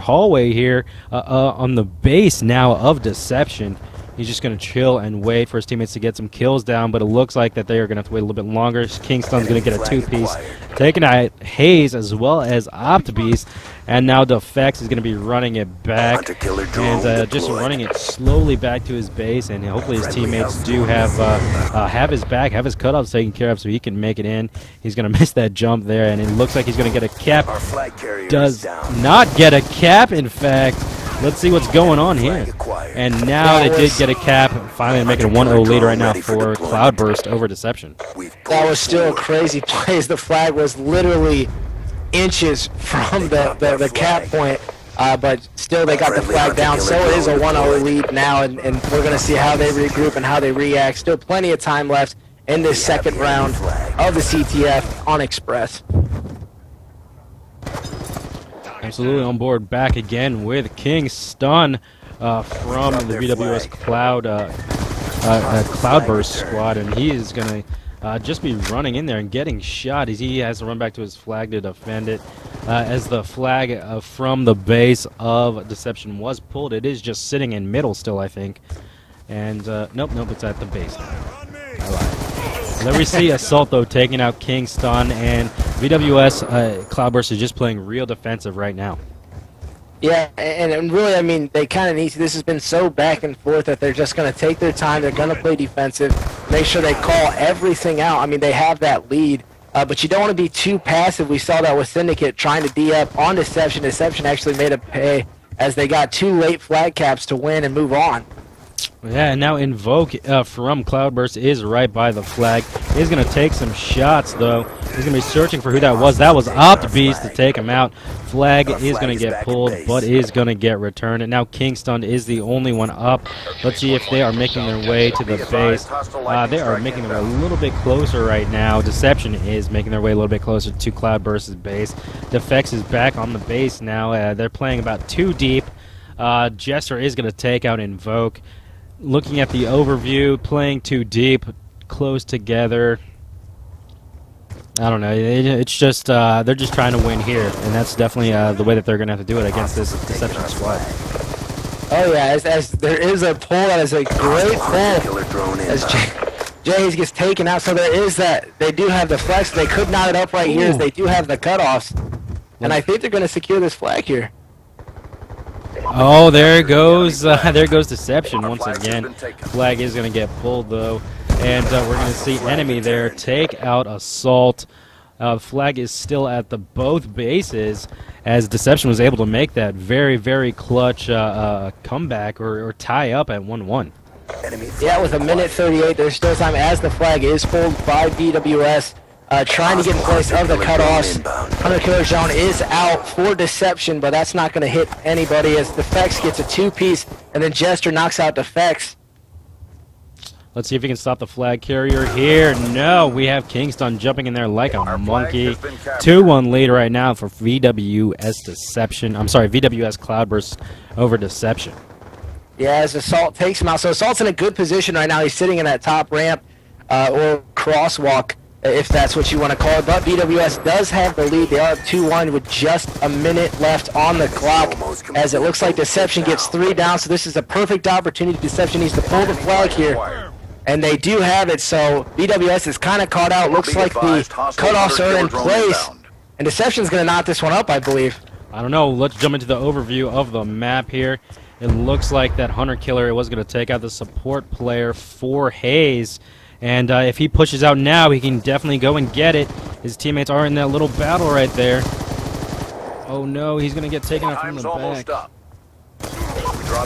hallway here on the base now of Deception. He's just going to chill and wait for his teammates to get some kills down, but it looks like that they are going to have to wait a little bit longer. Kingston's going to get a 2-piece, taking out Hayes as well as OptiBeast, and now Defects is going to be running it back and just running it slowly back to his base, and hopefully his teammates do have his back, have his cutoffs taken care of so he can make it in. He's going to miss that jump there, and it looks like he's going to get a cap. Does not get a cap, in fact. Let's see what's going on here. And now they did get a cap, finally making a 1-0 lead right now for CloudBurst over Deception. That was still a crazy play as the flag was literally inches from the cap point, but still they got the flag down, so it is a 1-0 lead now, and we're going to see how they regroup and how they react. Still plenty of time left in this second round of the CTF on Express. Absolutely on board back again with Kingston from the VWS CloudBurst squad, and he is going to just be running in there and getting shot as he has to run back to his flag to defend it. As the flag from the base of Deception was pulled, it is just sitting in middle still, I think. And nope, it's at the base now. I lied. There we see Assault, though, taking out Kingston, and VWS CloudBurst is just playing real defensive right now. Yeah, and really, I mean, they kind of need to. This has been so back and forth that they're just going to take their time. They're going to play defensive, make sure they call everything out. I mean, they have that lead, but you don't want to be too passive. We saw that with Syndicate trying to D up on Deception. Deception actually made a pay as they got 2 late flag caps to win and move on. Yeah, and now Invoke from CloudBurst is right by the flag. He's going to take some shots, though. He's going to be searching for who that was. That was Optbeast to take him out. Flag is going to get pulled, but is going to get returned. And now Kingston is the only one up. Let's see if they are making their way to the base. They are making their way a little bit closer right now. Deception is making their way a little bit closer to CloudBurst's base. Defex is back on the base now. They're playing about 2 deep. Jester is going to take out Invoke. Looking at the overview, playing 2 deep, close together. I don't know. It's just they're just trying to win here, and that's definitely the way that they're going to have to do it against this Deception squad. Oh yeah, as there is a pull that is a great pull as Jays gets taken out. So there is that. They do have the flex. They could knot it up right here as they do have the cutoffs, and I think they're going to secure this flag here. Oh, there goes Deception once again. Flag is going to get pulled, though. And we're going to see enemy there take out Assault. Flag is still at the both bases as Deception was able to make that very, very clutch comeback or tie up at 1-1. Yeah, with 1:38, there's still time as the flag is pulled by VWS. Trying to get in place of the cutoffs. Hunter Killer Zone is out for Deception, but that's not going to hit anybody as Defex gets a 2-piece, and then Jester knocks out Defex. Let's see if he can stop the flag carrier here. No, we have Kingston jumping in there like a monkey. 2-1 lead right now for VWS Deception. I'm sorry, VWS CloudBurst over Deception. Yeah, as Assault takes him out. So Assault's in a good position right now. He's sitting in that top ramp or crosswalk, if that's what you want to call it. But VWS does have the lead. They are up 2-1 with just a minute left on the clock, as it looks like Deception gets 3 down. So this is a perfect opportunity. Deception needs to pull the flag here. And they do have it, so VWS is kind of caught out. Looks like the cutoffs are in place. And Deception's going to knock this one up, I believe. I don't know. Let's jump into the overview of the map here. It looks like that Hunter Killer was going to take out the support player for Hayes. And if he pushes out now, he can definitely go and get it. His teammates are in that little battle right there. Oh no, he's going to get taken out from the back.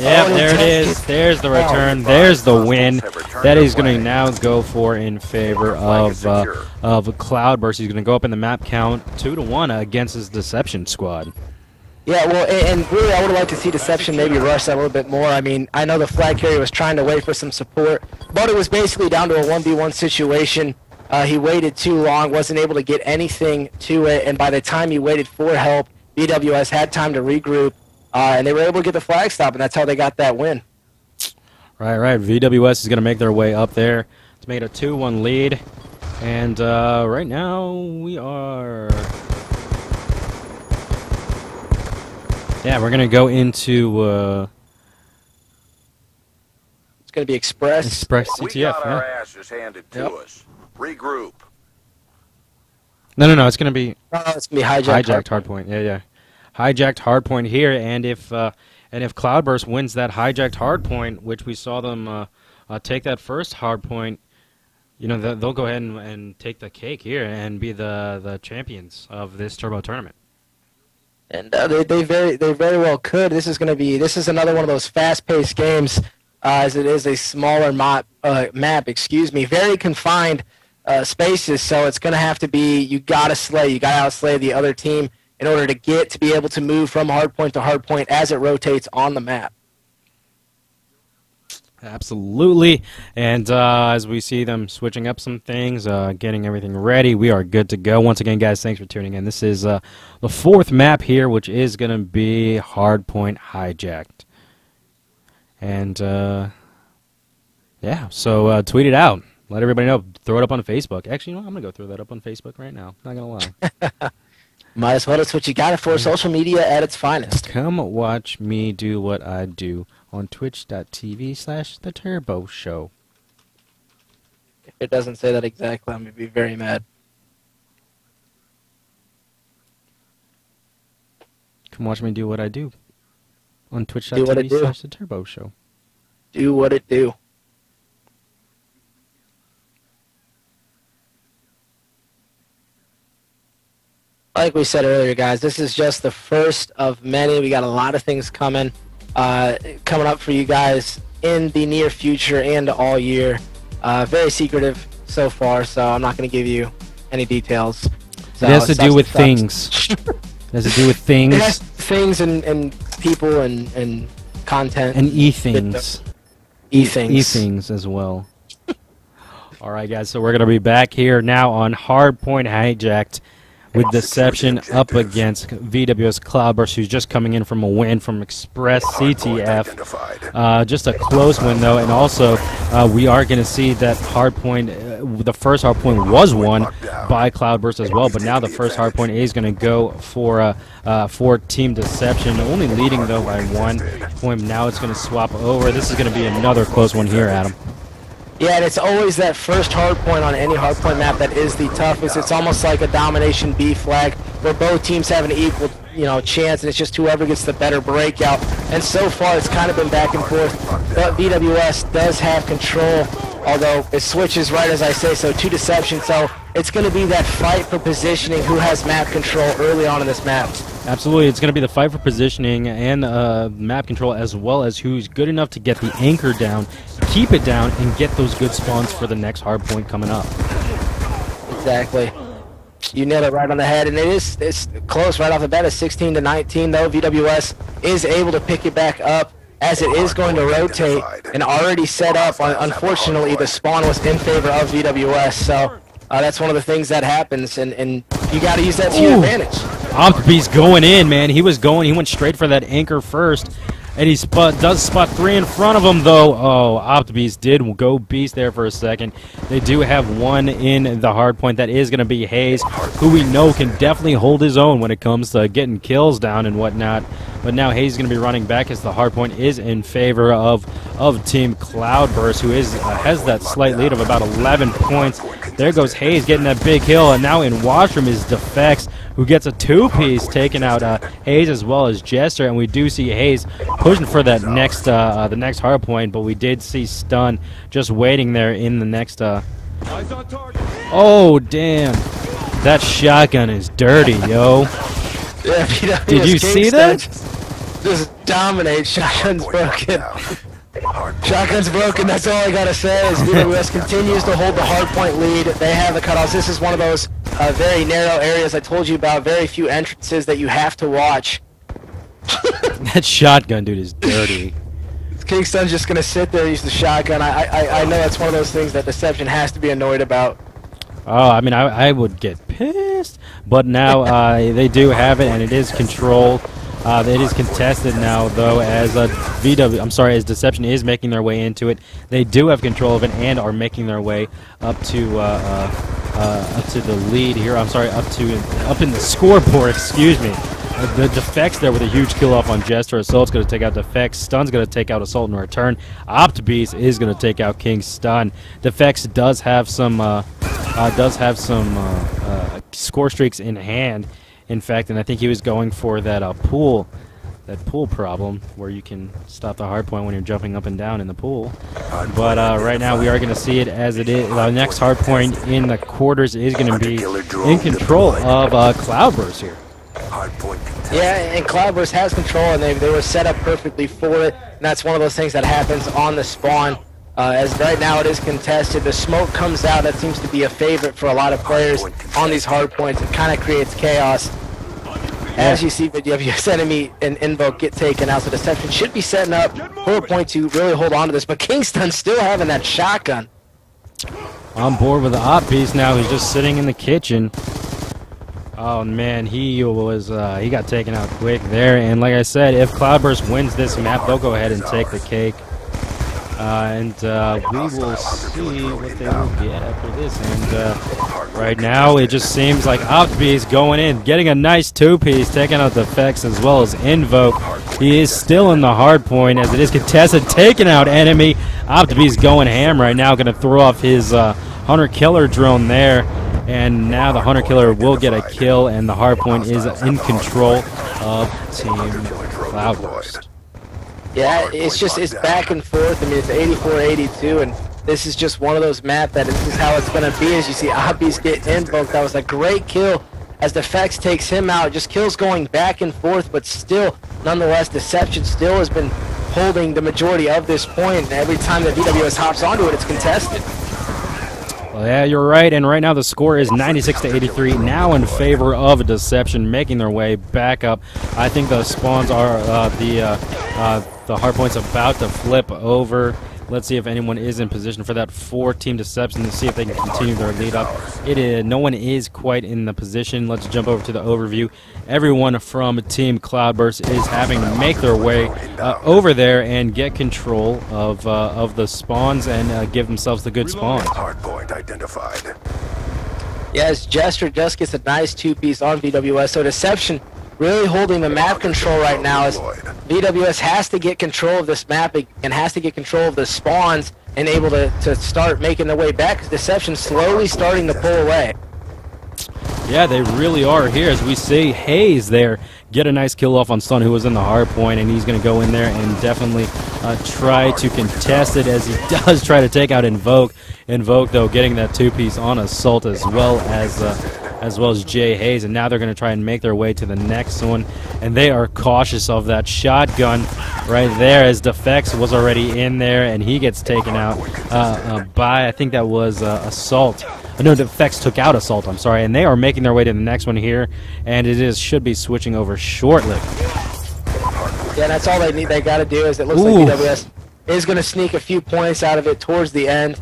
Yep, there it is. There's the return. There's the win. That he's going to now go for in favor of CloudBurst. He's going to go up in the map count 2-1 against his Deception squad. Yeah, well, and really I would have liked to see Deception maybe rush that a little bit more. I mean, I know the flag carrier was trying to wait for some support, but it was basically down to a 1v1 situation. He waited too long, wasn't able to get anything to it, and by the time he waited for help, VWS had time to regroup. And they were able to get the flag stop, and that's how they got that win. Right. VWS is going to make their way up there to make it a 2-1 lead. And right now we are... Yeah, we're going to go into... It's going to be Express. Express CTF, we got our asses handed to us. Regroup. No, it's going to be... it's going to be hijacked hardpoint. Yeah. Hijacked hardpoint here, and if CloudBurst wins that hijacked hardpoint, which we saw them take that first hardpoint, you know, they'll go ahead and take the cake here and be the champions of this Turbo tournament. And they very well could. This is another one of those fast-paced games, as it is a smaller map. Very confined spaces. So it's going to have to be you got to outslay the other team in order to be able to move from hardpoint to hardpoint as it rotates on the map. Absolutely, and as we see them switching up some things, getting everything ready, we are good to go. Once again, guys, thanks for tuning in. This is the 4th map here, which is going to be hardpoint hijacked. And, yeah, so tweet it out. Let everybody know. Throw it up on Facebook. Actually, you know what? I'm going to go throw that up on Facebook right now. Not going to lie. Might as well. That's what you got it for. Social media at its finest. Come watch me do what I do on twitch.tv/The Turbo Show. If it doesn't say that exactly, I'm going to be very mad. Come watch me do what I do. on Do what it do. twitch.tv/The Turbo Show. Do what it do. Like we said earlier, guys, this is just the first of many. We got a lot of things coming up for you guys in the near future and all year. Very secretive so far, so I'm not going to give you any details. So It has to do with things. It has to do with things. It has things and people and content. And e-things. E-things. E-things as well. All right, guys, so we're going to be back here now on Hardpoint Hijacked with Deception up against VWS CloudBurst, who's just coming in from a win from Express CTF. Just a close win, though, and also we are going to see that Hardpoint, the first Hardpoint was won by CloudBurst as well, but now the first Hardpoint is going to go for Team Deception, only leading, though, by 1 point. Now it's going to swap over. This is going to be another close one here, Adam. Yeah, and it's always that first hard point on any hard point map that is the toughest. It's almost like a domination B flag where both teams have an equal, chance, and it's just whoever gets the better breakout. And so far, it's kind of been back and forth. But VWS does have control, although it switches right as I say so to Deception. So it's going to be that fight for positioning, who has map control early on in this map. Absolutely, it's going to be the fight for positioning and map control, as well as who's good enough to get the anchor down, keep it down, and get those good spawns for the next hard point coming up. Exactly. You nailed it right on the head, and it's close right off the bat. It's 16-19, though. VWS is able to pick it back up as it is going to rotate and already set up. Unfortunately, the spawn was in favor of VWS, so that's one of the things that happens, and you got to use that to your advantage. Optbeast going in, man. He went straight for that anchor first, and he does spot 3 in front of him, though. Oh, Optbeast did go beast there for a second. They do have one in the hard point. That is going to be Hayes, who we know can definitely hold his own when it comes to getting kills down and whatnot. But now Hayes is going to be running back as the hard point is in favor of Team CloudBurst, who has that slight lead of about 11 points. There goes Hayes getting that big kill, and now in Washroom is Defex, who gets a 2-piece, taking out Hayes as well as Jester, and we do see Hayes pushing for that next the next hard point, but we did see Stun just waiting there in the next. Oh damn, that shotgun is dirty, yo. Yeah, did you see that? Just dominate. Shotgun's broken. Shotgun's broken, that's all I gotta say is VWS continues to hold the hardpoint lead. They have the cutoffs. This is one of those very narrow areas I told you about, very few entrances that you have to watch. That shotgun, dude, is dirty. Kingston's just gonna sit there and use the shotgun. I know that's one of those things that Deception has to be annoyed about. Oh, I mean, I would get pissed, but now they do have it, and it is controlled. It is contested now, though, as as Deception is making their way into it. They do have control of it and are making their way up to the lead here. I'm sorry, up in the scoreboard. Excuse me. The Defex there with a huge kill off on Jester. Assault's going to take out Defex. Stun's going to take out Assault in return. Optbeast is going to take out King Stun. Defex does have some score streaks in hand. In fact, and I think he was going for that pool problem where you can stop the hard point when you're jumping up and down in the pool. But right now we are going to see it as it is. The next hard point in the quarters is going to be in control of CloudBurst here. Yeah, and CloudBurst has control, and they were set up perfectly for it. And that's one of those things that happens on the spawn. As right now it is contested, the smoke comes out. That seems to be a favorite for a lot of players on these hard points. It kind of creates chaos. As you see VWS enemy and Invoke get taken out, so Deception should be setting up for a point to really hold on to this. But Kingston still having that shotgun. On board with the Optbeast now. He's just sitting in the kitchen. Oh man, he got taken out quick there. And like I said, if CloudBurst wins this map, they'll go ahead and take the cake. And we will see what they will get after this. And right now, it just seems like Optbeast going in, getting a nice 2-piece, taking out the Defex as well as Invoke. He is still in the hard point as it is contested, taking out enemy. Optbeast going ham right now, going to throw off his Hunter Killer drone there. And now the Hunter Killer will get a kill, and the hard point is in control of Team CloudBurst. Yeah, it's back and forth. I mean, it's 84-82, and this is just one of those maps that this is how it's going to be. As you see, Obbies get invoked. That was a great kill as Defex takes him out. Just kills going back and forth, but still, nonetheless, Deception still has been holding the majority of this point. And every time that VWS hops onto it, it's contested. Well, yeah, you're right, and right now the score is 96-83, now in favor of Deception, making their way back up. I think the spawns are the hardpoint's about to flip over. Let's see if anyone is in position for that Team Deception to see if they can continue their lead up. No one is quite in the position. Let's jump over to the overview. Everyone from Team CloudBurst is having to make their way over there and get control of the spawns and give themselves the good spawns. Hardpoint identified. Yes, Jester just gets a nice two-piece on VWS, so Deception really holding the map control right now as VWS has to get control of this map and has to get control of the spawns and able to start making their way back because Deception slowly starting to pull away. Yeah, they really are here. As we see, Hayes there get a nice kill off on Stun, who was in the hard point, and he's going to go in there and definitely try to contest it as he does try to take out Invoke. Invoke, though, getting that two-piece on Assault as well as Jay Hayes, and now they're going to try and make their way to the next one, and they are cautious of that shotgun right there as Defex was already in there, and he gets taken out by, I think that was Assault. No, Defex took out Assault, I'm sorry, and they are making their way to the next one here, and should be switching over shortly. Yeah, that's all they got to do is it looks like VWS is going to sneak a few points out of it towards the end.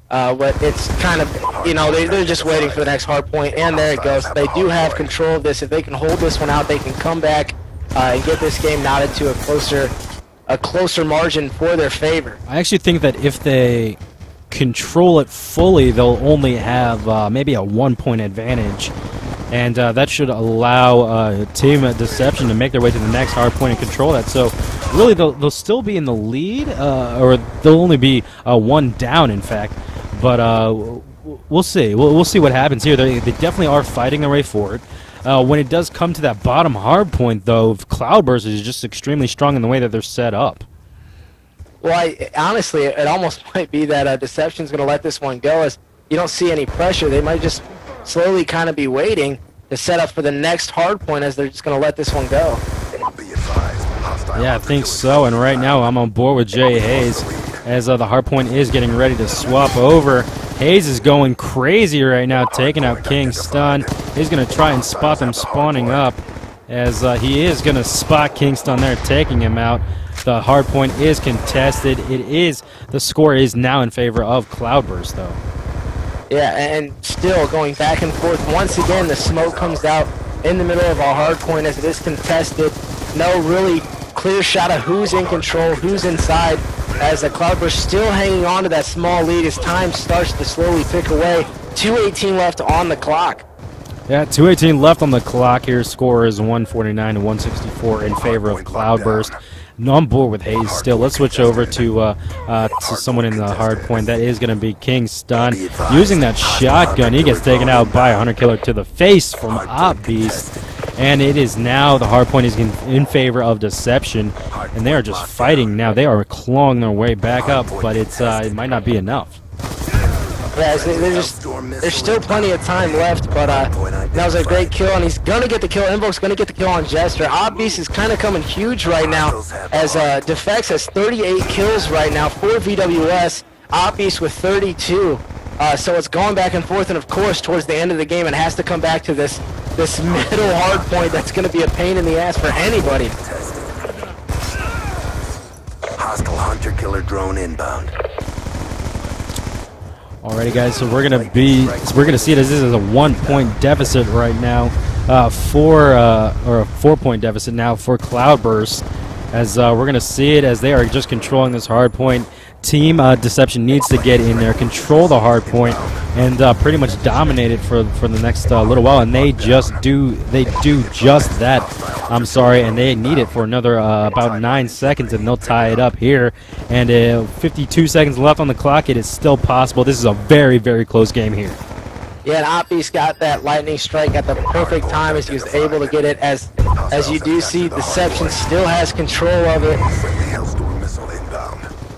But it's kind of, they're just waiting for the next hard point, and there it goes. They do have control of this. If they can hold this one out, they can come back and get this game knotted to a closer margin for their favor. I actually think that if they control it fully, they'll only have maybe a 1-point advantage, and that should allow Team Deception to make their way to the next hard point and control that. So really, they'll still be in the lead, or they'll only be one down, in fact. But we'll see. We'll see what happens here. They definitely are fighting their way forward. When it does come to that bottom hard point, though, CloudBurst is just extremely strong in the way that they're set up. Well, honestly, it almost might be that Deception's going to let this one go as you don't see any pressure. They might just slowly kind of be waiting to set up for the next hard point as they're just going to let this one go. Yeah, I think so. And right now I'm on board with Jay Hayes as the hard point is getting ready to swap over. Hayes is going crazy right now, taking out King Stun. He's going to try and spot them spawning up as he is going to spot King Stun there, taking him out. The hard point is contested. The score is now in favor of CloudBurst, though. Yeah, and still going back and forth. Once again, the smoke comes out in the middle of our hard point as it is contested. No really clear shot of who's in control, who's inside, as the CloudBurst still hanging on to that small lead as time starts to slowly tick away. 2:18 left on the clock. Yeah, 2:18 left on the clock here. Score is 149 to 164 in favor of CloudBurst. No, I'm bored with Hayes still. Let's switch over to someone in the hard point. That is going to be King Stun. Using that shotgun, he gets taken out by a Hunter Killer to the face from Beast. And it is now the hard point is in favor of Deception. And they are just fighting now. They are clawing their way back up, but it might not be enough. Yeah, there's still plenty of time left, but that was a great kill, and he's going to get the kill. Invoke's going to get the kill on Jester. Obbeast is kind of coming huge right now, as Defex has 38 kills right now for VWS. Obbeast with 32. So it's going back and forth, and of course, towards the end of the game, it has to come back to this middle hard point that's going to be a pain in the ass for anybody. Hostile Hunter Killer drone inbound. Alrighty, guys. So we're gonna see it as this is a 1-point deficit right now, or a 4-point deficit now for CloudBurst. As we're gonna see it as they are just controlling this hard point. Team Deception needs to get in there, control the hard point, and pretty much dominate it for the next little while. And they do just that. I'm sorry, and they need it for another about 9 seconds, and they'll tie it up here. And 52 seconds left on the clock. It is still possible. This is a very, very close game here. Yeah, and Obbeast got that lightning strike at the perfect time as he was able to get it. As you do see, Deception still has control of it.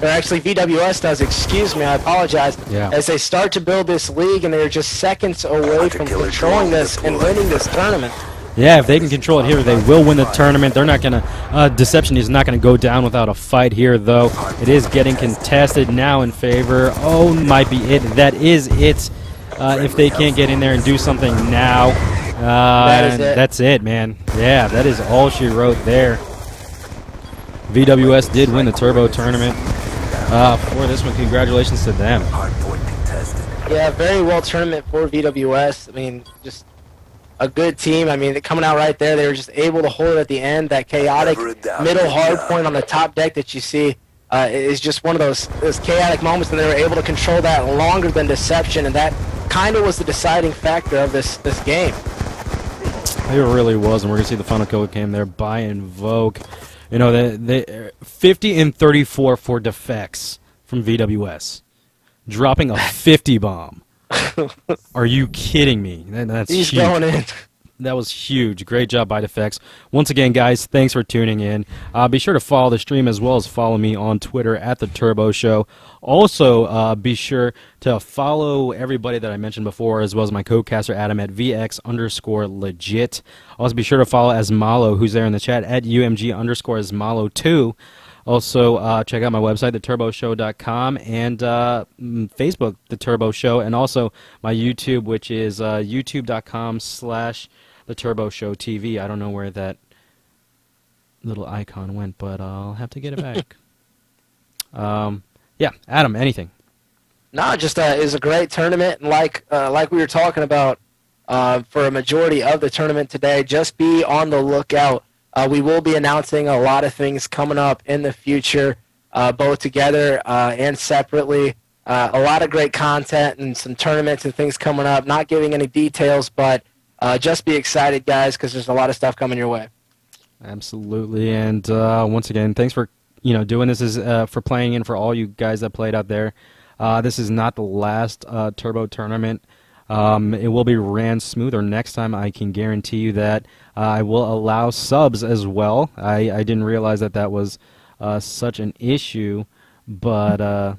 or actually VWS does, excuse me, I apologize, Yeah. as they start to build this league, and they're just seconds away from controlling this and winning this tournament. Yeah, if they can control it here, they will win the tournament. They're not going to... Deception is not going to go down without a fight here, though. It is getting contested now in favor. Oh, might be it. That is it. If they can't get in there and do something now. That is it. That's it, man. Yeah, that is all she wrote there. VWS did win the Turbo tournament. For this one, congratulations to them. Hardpoint contested. Yeah, very well tournament for VWS. I mean, just a good team. I mean, coming out right there, they were just able to hold it at the end. That chaotic middle hard point on the top deck that you see is just one of those chaotic moments, and they were able to control that longer than Deception, and that kind of was the deciding factor of this game. It really was, and we're going to see the final kill cam there by Invoke. You know, they 50 and 34 for defects from VWS. Dropping a 50 bomb. Are you kidding me? That's He's huge. going in. That was huge. Great job by Defects. Once again, guys, thanks for tuning in. Be sure to follow the stream as well as follow me on Twitter at The Turbo Show. Also, be sure to follow everybody that I mentioned before, as well as my co-caster Adam at VX_legit. Also, be sure to follow Asmalo, who's there in the chat, at UMG_Asmalo2. Also, check out my website, theturboshow.com, and Facebook, The Turbo Show, and also my YouTube, which is youtube.com/TheTurboShowTV. I don't know where that little icon went, but I'll have to get it back. Yeah, Adam, anything? No, just it was a great tournament, and like we were talking about for a majority of the tournament today, just be on the lookout. We will be announcing a lot of things coming up in the future, both together and separately. A lot of great content and some tournaments and things coming up. Not giving any details, but just be excited, guys, because there's a lot of stuff coming your way. Absolutely, and once again, thanks for doing this. Is for playing in for all you guys that played out there. This is not the last Turbo tournament. It will be ran smoother next time. I can guarantee you that. I will allow subs as well. I didn't realize that was such an issue, but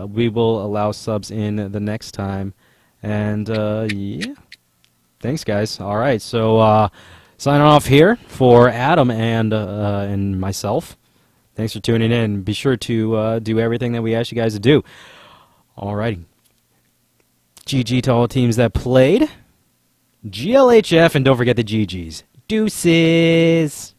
we will allow subs in the next time. And yeah, thanks, guys. All right, so signing off here for Adam and myself. Thanks for tuning in. Be sure to do everything that we asked you guys to do. All righty. GG to all teams that played. GLHF, and don't forget the GGs. Deuces!